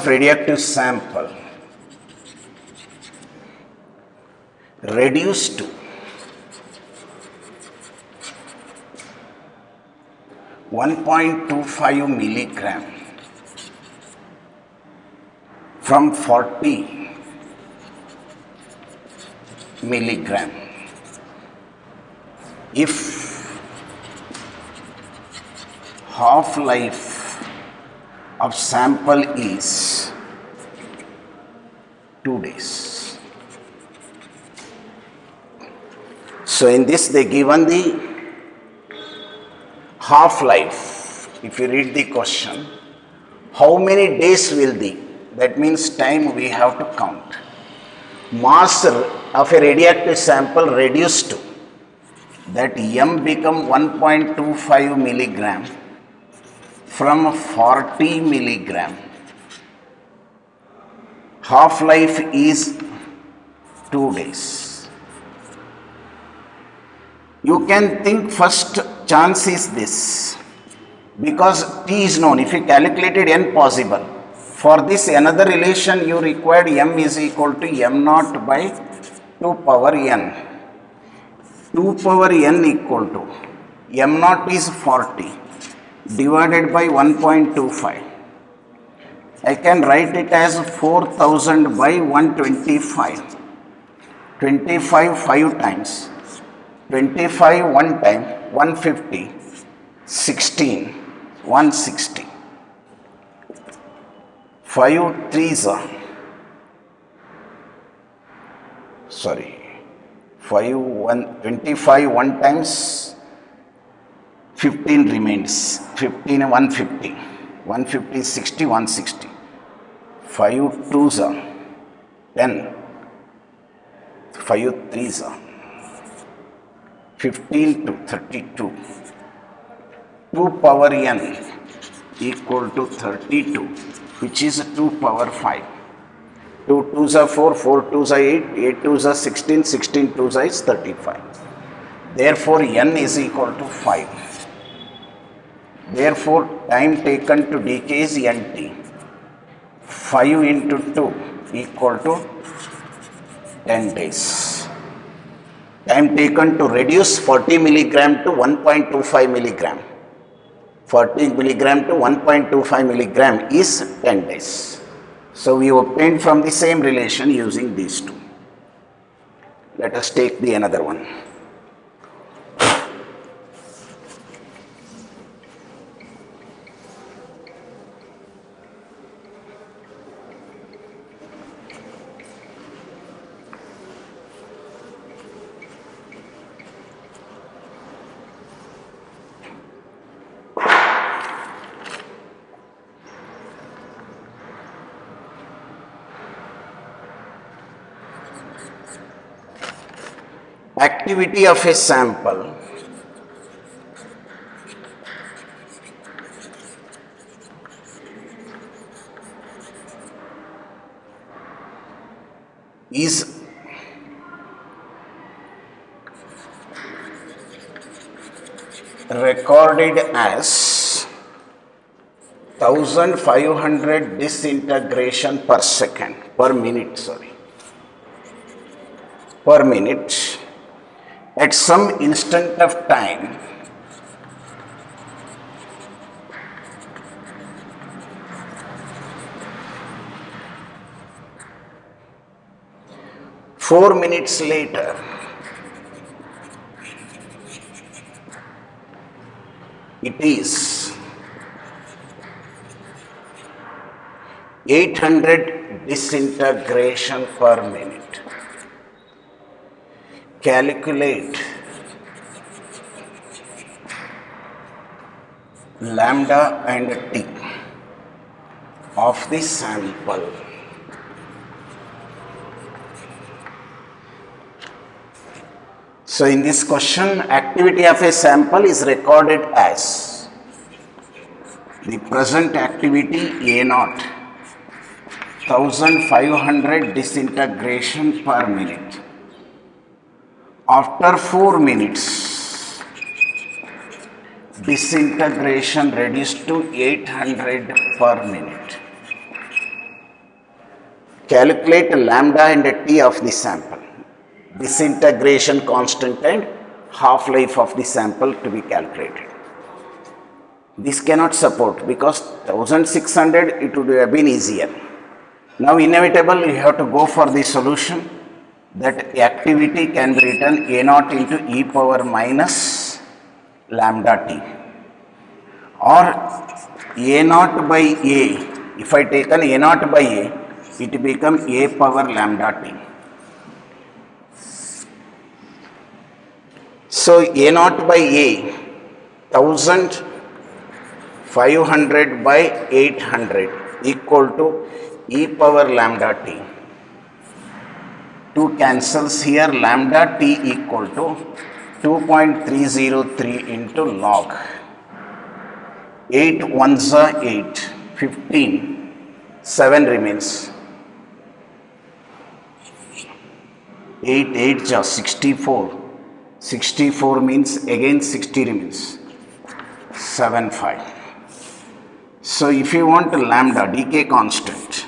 radioactive sample reduced to 1.25 milligram from 40 milligram if half-life of sample is 2 days. So in this they given the half-life. If you read the question, how many days will the, that means time we have to count. Mass of a radioactive sample reduced to, that M become 1.25 milligram from 40 milligram. Half-life is 2 days. You can think first chance is this, because T is known. If you calculated N possible, for this another relation you required M is equal to M naught by 2 power N. 2 power N equal to M naught is 40 divided by 1.25. I can write it as 4000 by 125. 25 5 times. 25 one time 150. 16 160. 5 threes are, sorry, 5 1 25 one times 15 remains, 15 150, 150 60 160. 5 twos are 10, 5 threes are 15 to 32. 2 power n equal to 32, which is 2 power 5. 2 twos are 4, 4 twos are 8, 8 twos are 16, 16 twos are 35. Therefore, n is equal to 5. Therefore, time taken to decay is nt. 5 into 2 equal to 10 days. Time taken to reduce 40 milligram to 1.25 milligram. 40 milligram to 1.25 milligram is 10 days. So we obtained from the same relation using these two. Let us take the another one. Activity of a sample is recorded as 1500 disintegration per second, per minute, sorry, per minute at some instant of time four minutes later. It is 800 disintegration per minute. Calculate lambda and T of the sample. So in this question, activity of a sample is recorded as the present activity A0, 1500 disintegration per minute. After 4 minutes, disintegration reduced to 800 per minute. Calculate lambda and T of the sample. Disintegration constant and half-life of the sample to be calculated. This cannot support because 1600 it would have been easier. Now inevitable you have to go for the solution that activity can be written A0 into e power minus lambda T, or A0 by A. If I take an A0 by A, it becomes A power lambda T. So A0 by A, 1500 by 800 equal to e power lambda T. 2 cancels here, lambda T equal to 2.303 into log. 8 ones are 8, 15, 7 remains. 8 8 are 64. 64 means again 60 remains. 7 5. So if you want lambda, decay constant,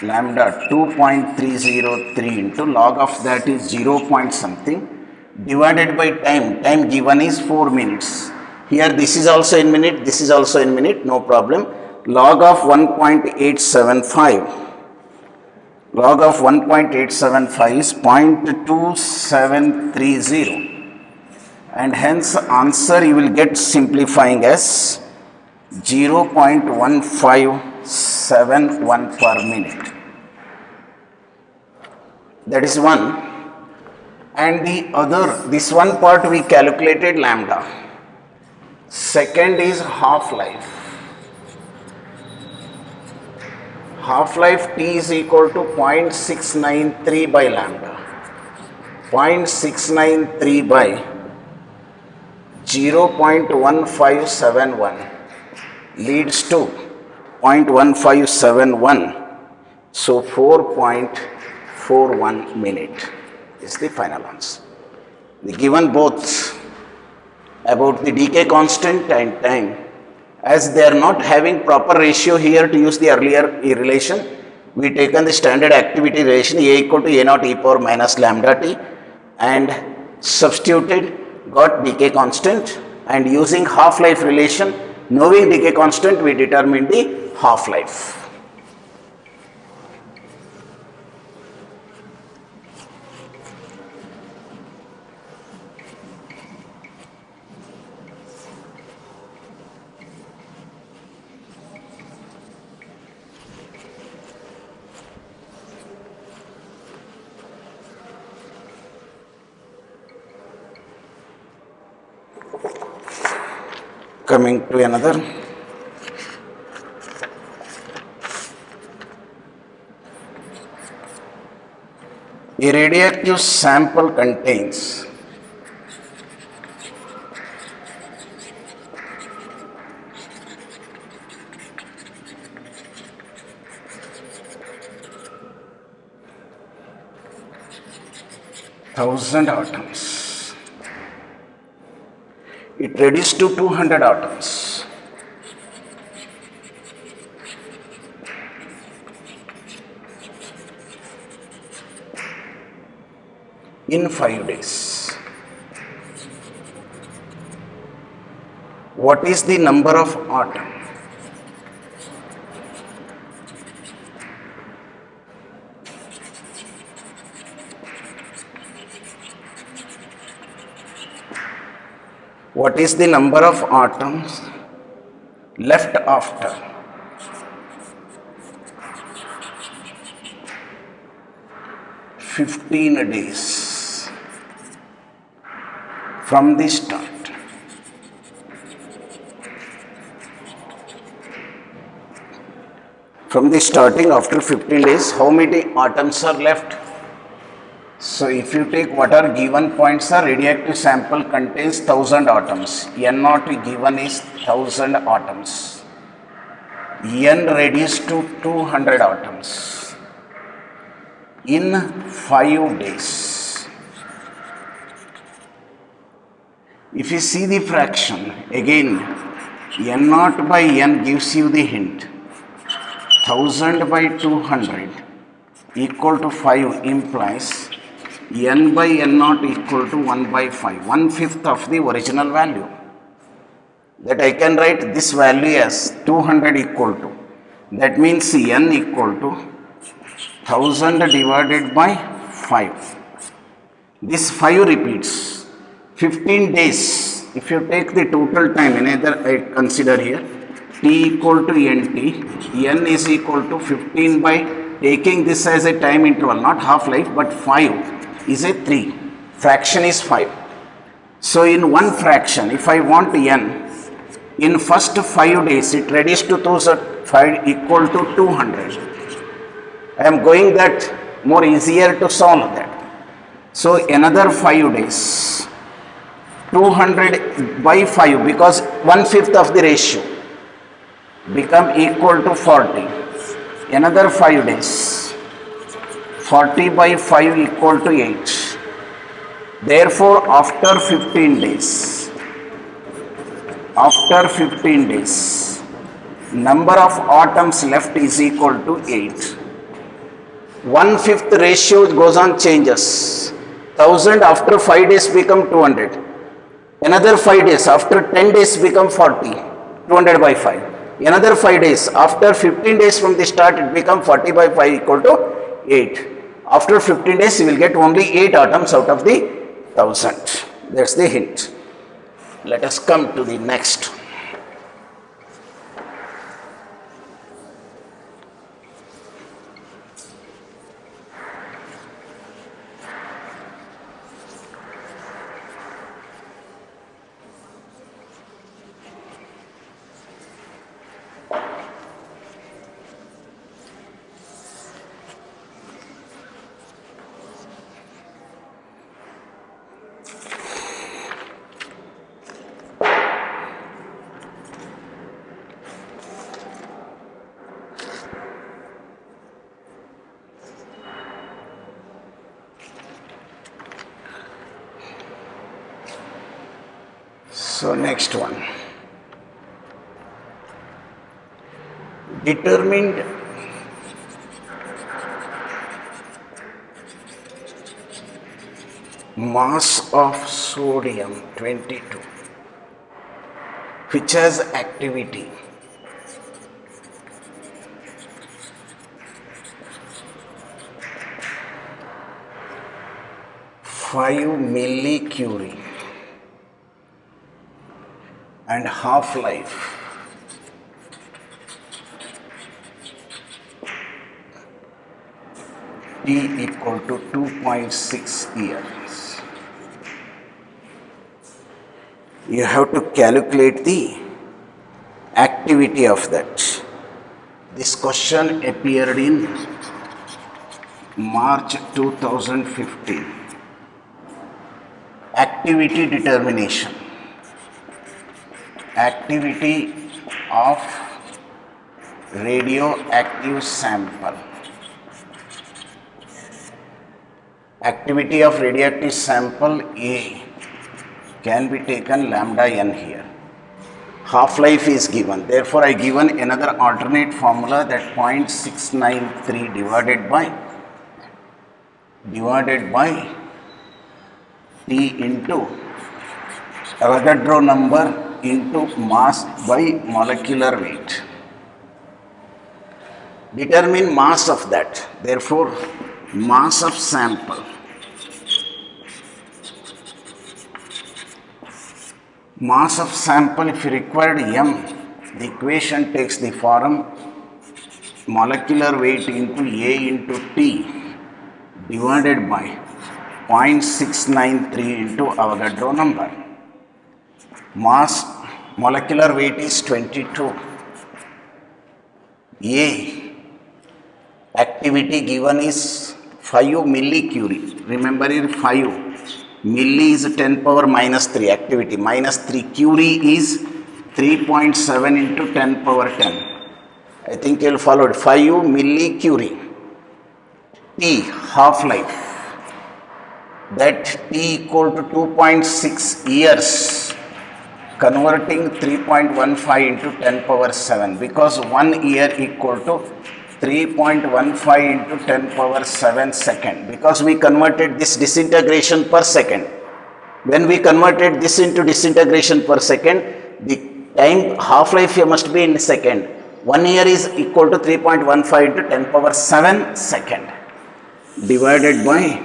lambda 2.303 into log of that is 0 point something divided by time. Time given is 4 minutes. Here this is also in minute, this is also in minute, no problem. Log of 1.875. Log of 1.875 is 0.2730, and hence answer you will get simplifying as 0.1571 per minute. That is one. And the other, this one part we calculated lambda. Second is half-life. Half-life T is equal to 0.693 by lambda. 0.693 by 0.1571 leads to 0.1571. So 4.41 minute is the final answer. The given both about the decay constant and time, as they are not having proper ratio here to use the earlier relation, we taken the standard activity relation A equal to A0 e power minus lambda T and substituted, got decay constant, and using half-life relation, knowing decay constant, we determined the half-life. Coming to another. A radioactive sample contains thousand atoms. It reduced to 200 atoms. In 5 days. What is the number of atoms? What is the number of atoms left after 15 days from the start. From the starting after 15 days, how many atoms are left? So if you take what are given points, a radioactive sample contains 1000 atoms. N naught given is 1000 atoms. N reduced to 200 atoms in 5 days. If you see the fraction, again N naught by N gives you the hint. 1000 by 200 equal to 5 implies N by N naught equal to 1 by 5, 1/5 of the original value. That I can write this value as 200 equal to, that means N equal to 1000 divided by 5. This 5 repeats, 15 days. If you take the total time, another I consider here, T equal to Nt, N is equal to 15 by, taking this as a time interval, not half-life, but 5 is a 3, fraction is 5. So in one fraction, if I want N, in first 5 days, it reduced to 5 equal to 200. I am going that more easier to solve that. So another 5 days, 200 by 5, because 1/5 of the ratio become equal to 40. Another 5 days, 40 by 5 equal to 8. Therefore, after 15 days, number of atoms left is equal to 8. 1/5 ratio goes on changes. 1000 after 5 days become 200. Another 5 days, after 10 days become 40, 200 by 5. Another 5 days, after 15 days from the start, it become 40 by 5 equal to 8. After 15 days, you will get only 8 atoms out of the 1000. That's the hint. Let us come to the next. So next one, determined mass of sodium 22, which has activity 5 millicurie and half-life T equal to 2.6 years. You have to calculate the activity of that. This question appeared in March 2015. Activity determination. Activity of radioactive sample. Activity of radioactive sample A can be taken lambda n here. Half-life is given. Therefore, I given another alternate formula, that 0.693 divided by T into Avogadro number into mass by molecular weight. Determine mass of that. Therefore, mass of sample. Mass of sample, if you required M, The equation takes the form molecular weight into A into T divided by 0.693 into Avogadro number. Mass molecular weight is 22. A activity given is 5 millicurie. Remember here 5. Milli is 10 power minus 3 activity. Minus 3 curie is 3.7 into 10 power 10. I think you will follow it. 5 millicurie. T half-life. That T equal to 2.6 years. Converting 3.15 into 10 power 7 because 1 year equal to 3.15 into 10 power 7 second because we converted this disintegration per second. When we converted this into disintegration per second, the time half-life here must be in second. 1 year is equal to 3.15 into 10 power 7 second divided by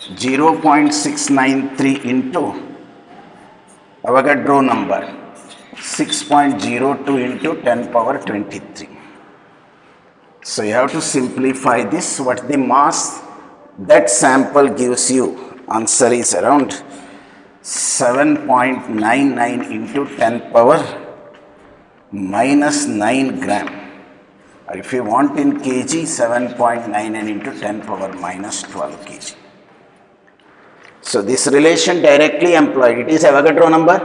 0.693 into Avogadro number 6.02 into 10 power 23. So you have to simplify this. What the mass that sample gives you? Answer is around 7.99 into 10 power minus 9 gram. Or if you want in kg, 7.99 into 10 power minus 12 kg. So this relation directly employed. It is Avogadro number,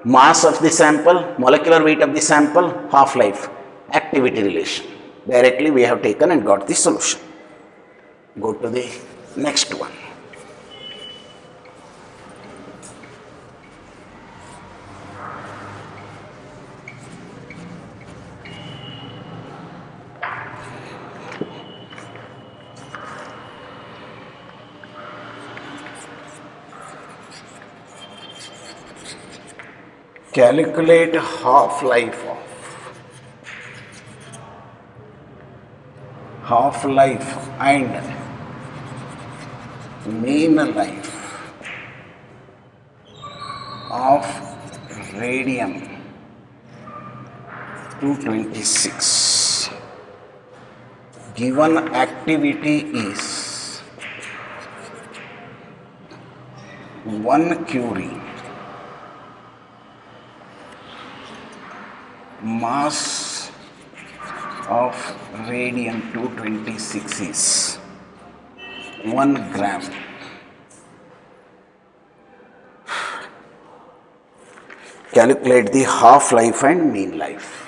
mass of the sample, molecular weight of the sample, half-life, activity relation. Directly we have taken and got the solution. Go to the next one. Calculate half-life and mean life of radium 226. Given activity is 1 curie. Mass of radium 226 is 1 gram. Calculate the half-life and mean life.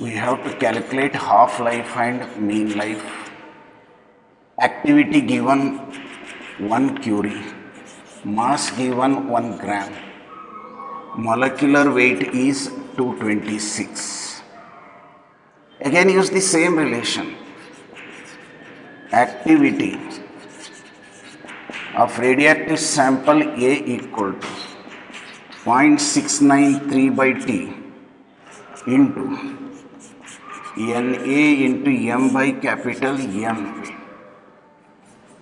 We have to calculate half-life and mean life. Activity given 1 curie. Mass given 1 gram. Molecular weight is 226. Again use the same relation. Activity of radioactive sample A equal to 0.693 by T into Na into M by capital M.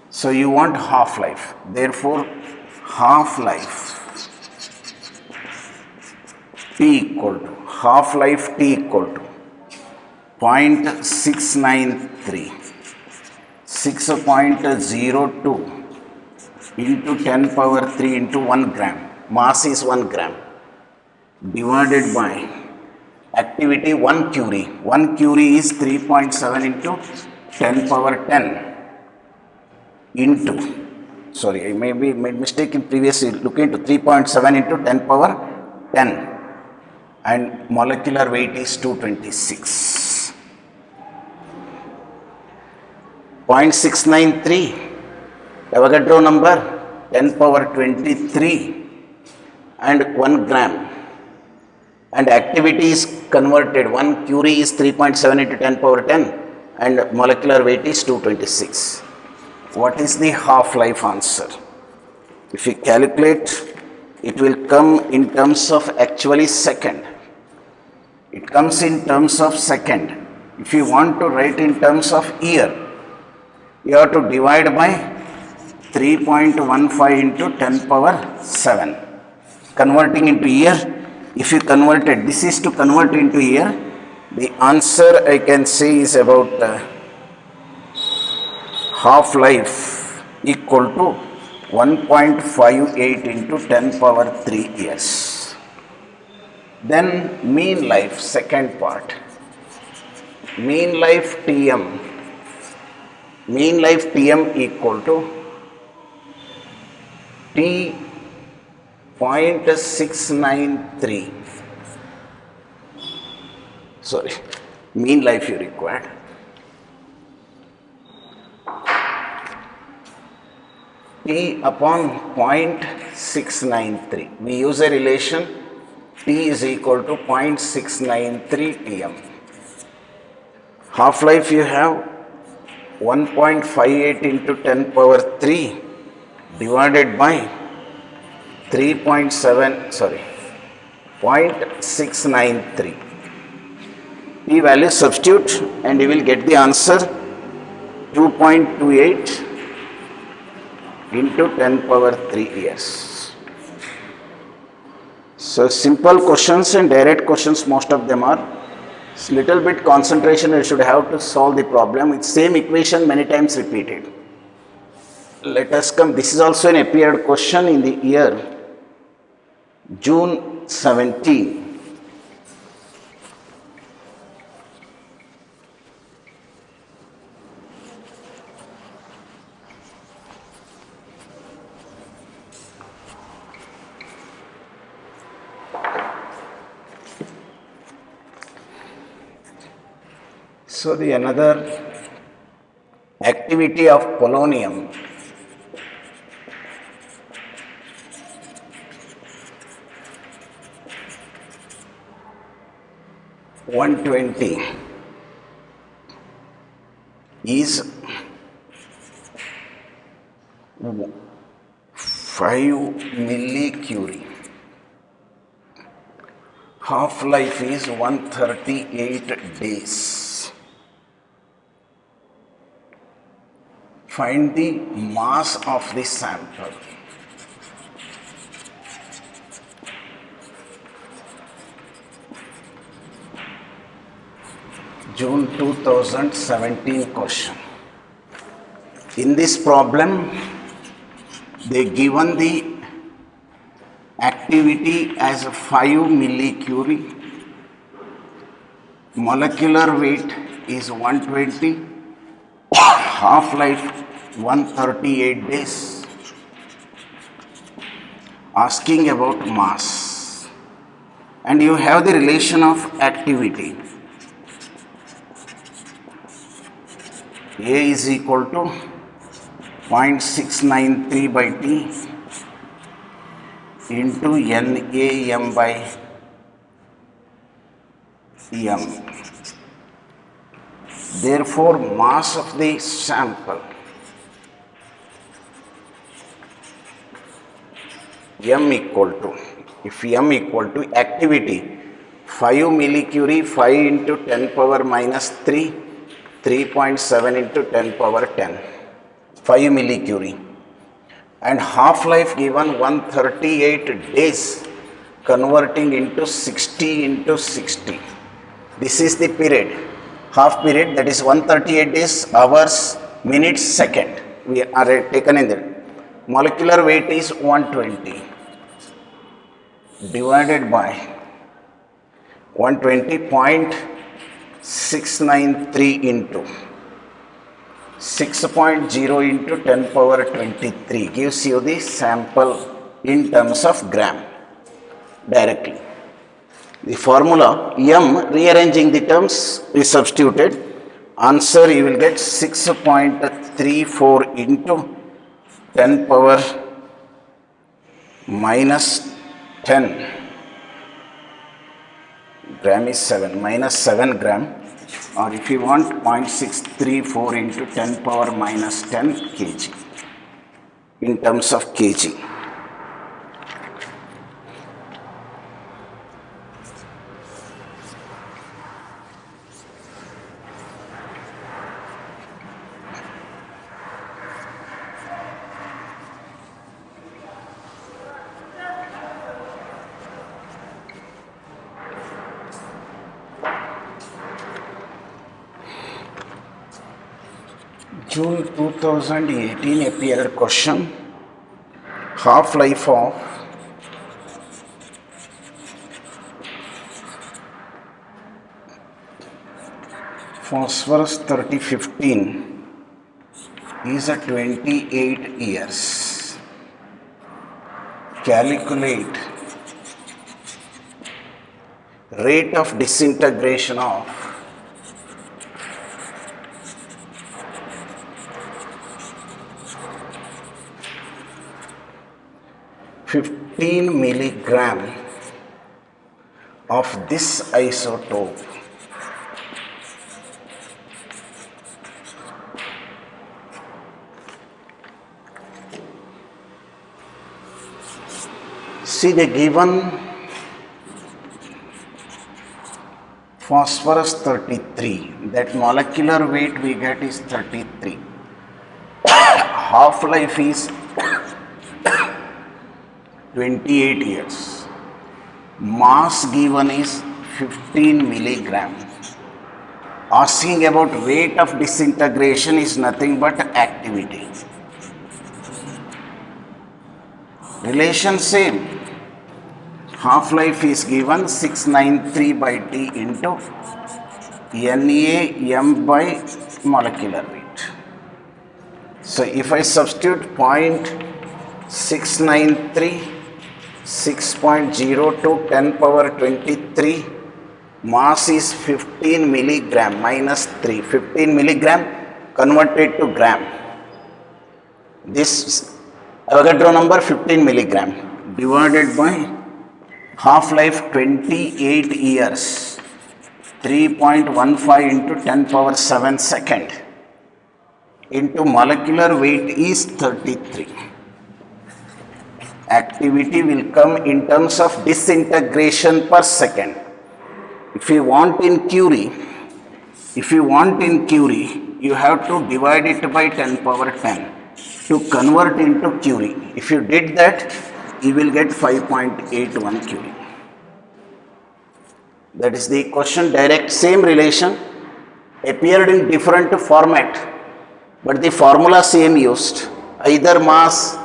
So you want half-life. Therefore, half-life T equal to half-life T equal to 0.693 6.02 into 10 power 3 into 1 gram. Mass is 1 gram divided by activity 1 curie. 1 curie is 3.7 into 10 power 10 into, sorry, I maybe made mistake in previously look into 3.7 into 10 power 10 and molecular weight is 226. 0.693 Avogadro number 10 power 23 and 1 gram and activity is converted. 1 curie is 3.7 into 10 power 10 and molecular weight is 226. What is the half-life answer? If you calculate, it will come in terms of actually second. It comes in terms of second. If you want to write in terms of year, you have to divide by 3.15 into 10 power 7. converting into year. If you converted, this is to convert into year, the answer I can say is about half-life equal to 1.58 into 10 power 3 years. Then mean life, second part. Mean life Tm equal to T 0.693. Sorry, mean life you required. T upon 0.693. We use a relation T is equal to 0.693 Tm. Half-life you have 1.58 into 10 power 3 divided by 0.693. P value substitute and you will get the answer 2.28 into 10 power 3 years. So simple questions and direct questions, most of them are. It's little bit concentration you should have to solve the problem. It's same equation many times repeated. Let us come, this is also an appeared question in the year June 17. So the another activity of polonium (120) is 5 millicurie. Half-life is 138 days. Find the mass of the sample. June 2017 question. In this problem, they given the activity as 5 millicurie. Molecular weight is 120. Half-life 138 days. Asking about mass. And you have the relation of activity. A is equal to 0.693 by T into NAM by M. Therefore, mass of the sample M equal to, if M equal to activity 5 millicurie, 5 into 10 power minus 3, 3.7 into 10 power 10, 5 millicurie, and half-life given 138 days, converting into 60 into 60. This is the period, half period, that is 138 days, hours, minutes, second. We are taken in there. Molecular weight is 120 divided by 120.693 into 6.0 into 10 power 23 gives you the sample in terms of gram directly. The formula M, rearranging the terms, is substituted. Answer you will get 6.34 into 10 power minus 10. Gram is 7, minus 7 gram, or if you want 0.634 into 10 power minus 10 kg in terms of kg. June 2018 appeared question, half-life of phosphorus 3015 is a 28 years. Calculate rate of disintegration of 15 milligram of this isotope see the given phosphorus 33, that molecular weight we get is 33, half life is 28 years, mass given is 15 milligram. Asking about rate of disintegration is nothing but activity. Relation same. Half-life is given 693 by T into NaM by molecular weight. So if I substitute 0.693, 6.0 to 10 power 23, mass is 15 milligram minus 3, 15 milligram converted to gram. This Avogadro number 15 milligram divided by half-life 28 years, 3.15 into 10 power 7 second into molecular weight is 33. Activity will come in terms of disintegration per second. If you want in Curie, you have to divide it by 10 power 10 to convert into Curie. If you did that, you will get 5.81 Curie. That is the equation. Direct same relation appeared in different format, but the formula same used, either mass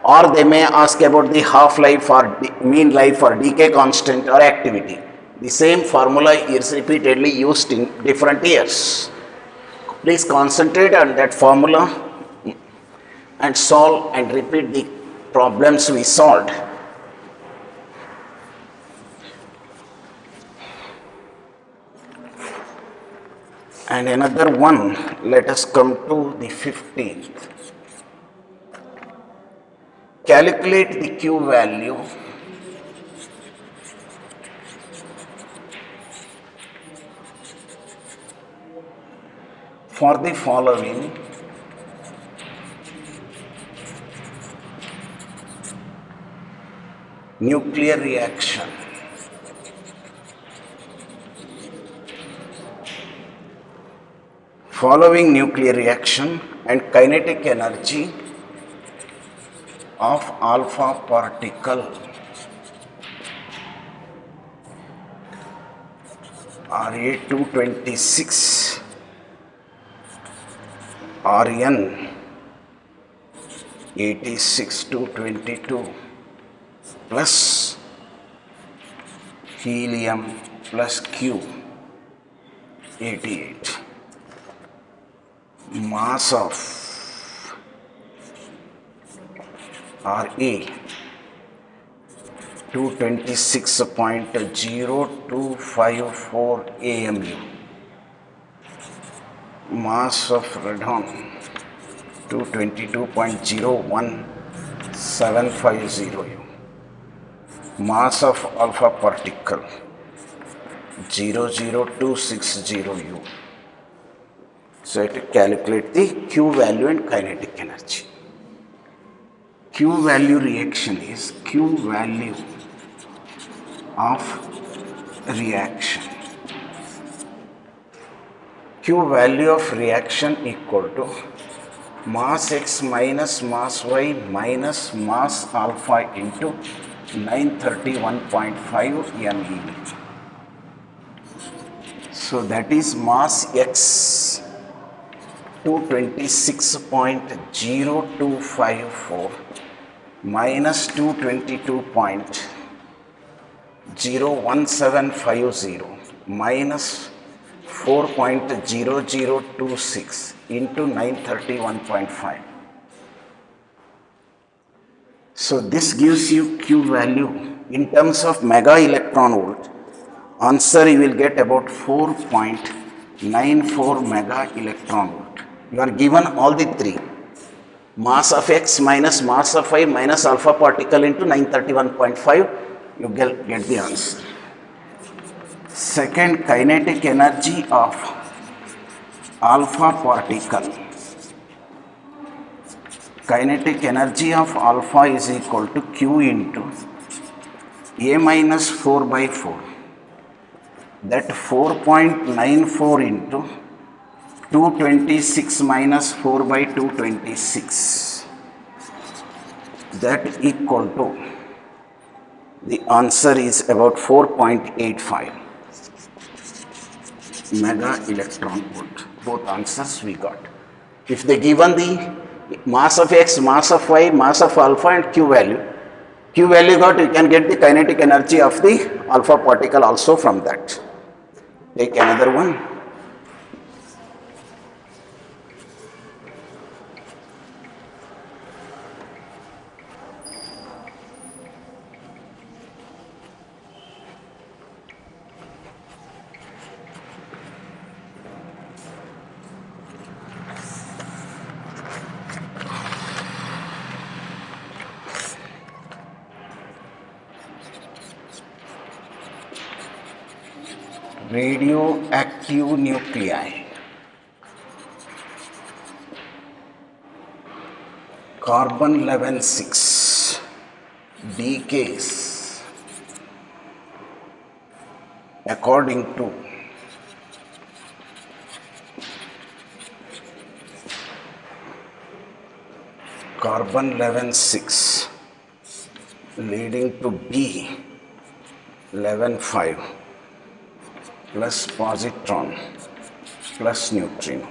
or they may ask about the half-life or mean life or decay constant or activity. The same formula is repeatedly used in different years. Please concentrate on that formula and solve and repeat the problems we solved. And another one, let us come to the 15th. Calculate the Q value for the following nuclear reaction. Following nuclear reaction and kinetic energy of alpha particle Ra226 Rn 86-22 plus helium plus Q 88, mass of Ra 226.0254 AMU, mass of radon 222.01750 U, mass of alpha particle 00260 U. So to calculate the Q value and kinetic energy. Q value reaction is Q value of reaction. Q value of reaction equal to mass X minus mass Y minus mass alpha into 931.5 MeV. So that is mass X 226.0254 minus 222.01750 minus 4.0026 into 931.5. So this gives you Q value in terms of mega electron volt. Answer you will get about 4.94 mega electron volt. You are given all the three. Mass of X minus mass of Y minus alpha particle into 931.5. You get the answer. Second, kinetic energy of alpha particle. Kinetic energy of alpha is equal to Q into A minus 4 by 4. That 4.94 into 226 minus 4 by 226. That equal to, the answer is about 4.85 mega electron volt. Both answers we got. If they given the mass of X, mass of Y, mass of alpha and Q value got, you can get the kinetic energy of the alpha particle also from that. Take another one. Radioactive nuclei. Carbon 11-6 decays according to carbon 11-6 leading to B 11-5 plus positron plus neutrino.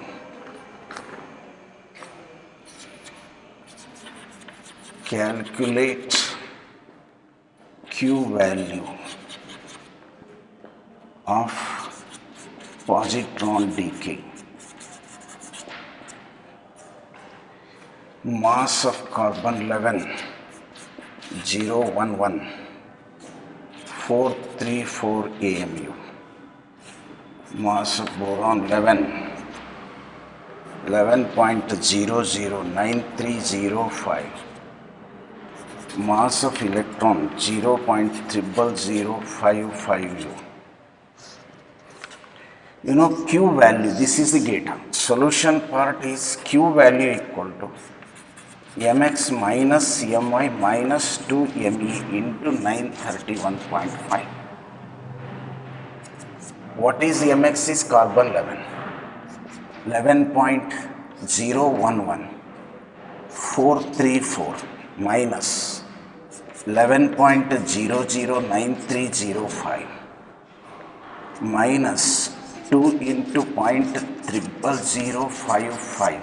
Calculate Q value of positron decay. Mass of carbon 11 011 434 AMU. Mass of boron 11.009305. Mass of electron 0.00055 U. You know Q value, this is the gate. Solution part is Q value equal to mx minus my minus 2me into 931.5. What is mx is carbon 11.011 434 minus 11.009305 minus 2 into 0.00055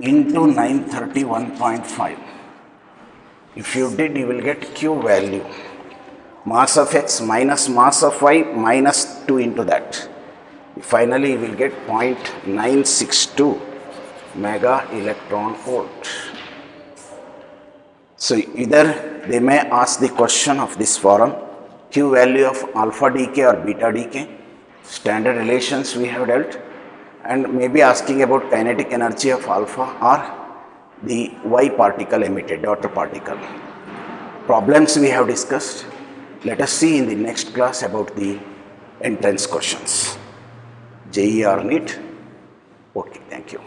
into 931.5. If you did, you will get Q value. Mass of X minus mass of Y minus 2 into that. Finally, you will get 0.962 mega electron volt. So either they may ask the question of this forum, Q value of alpha decay or beta decay, standard relations we have dealt, and maybe asking about kinetic energy of alpha or the Y particle emitted, daughter particle. Problems we have discussed. Let us see in the next class about the entrance questions. JEE or NEET. Okay, thank you.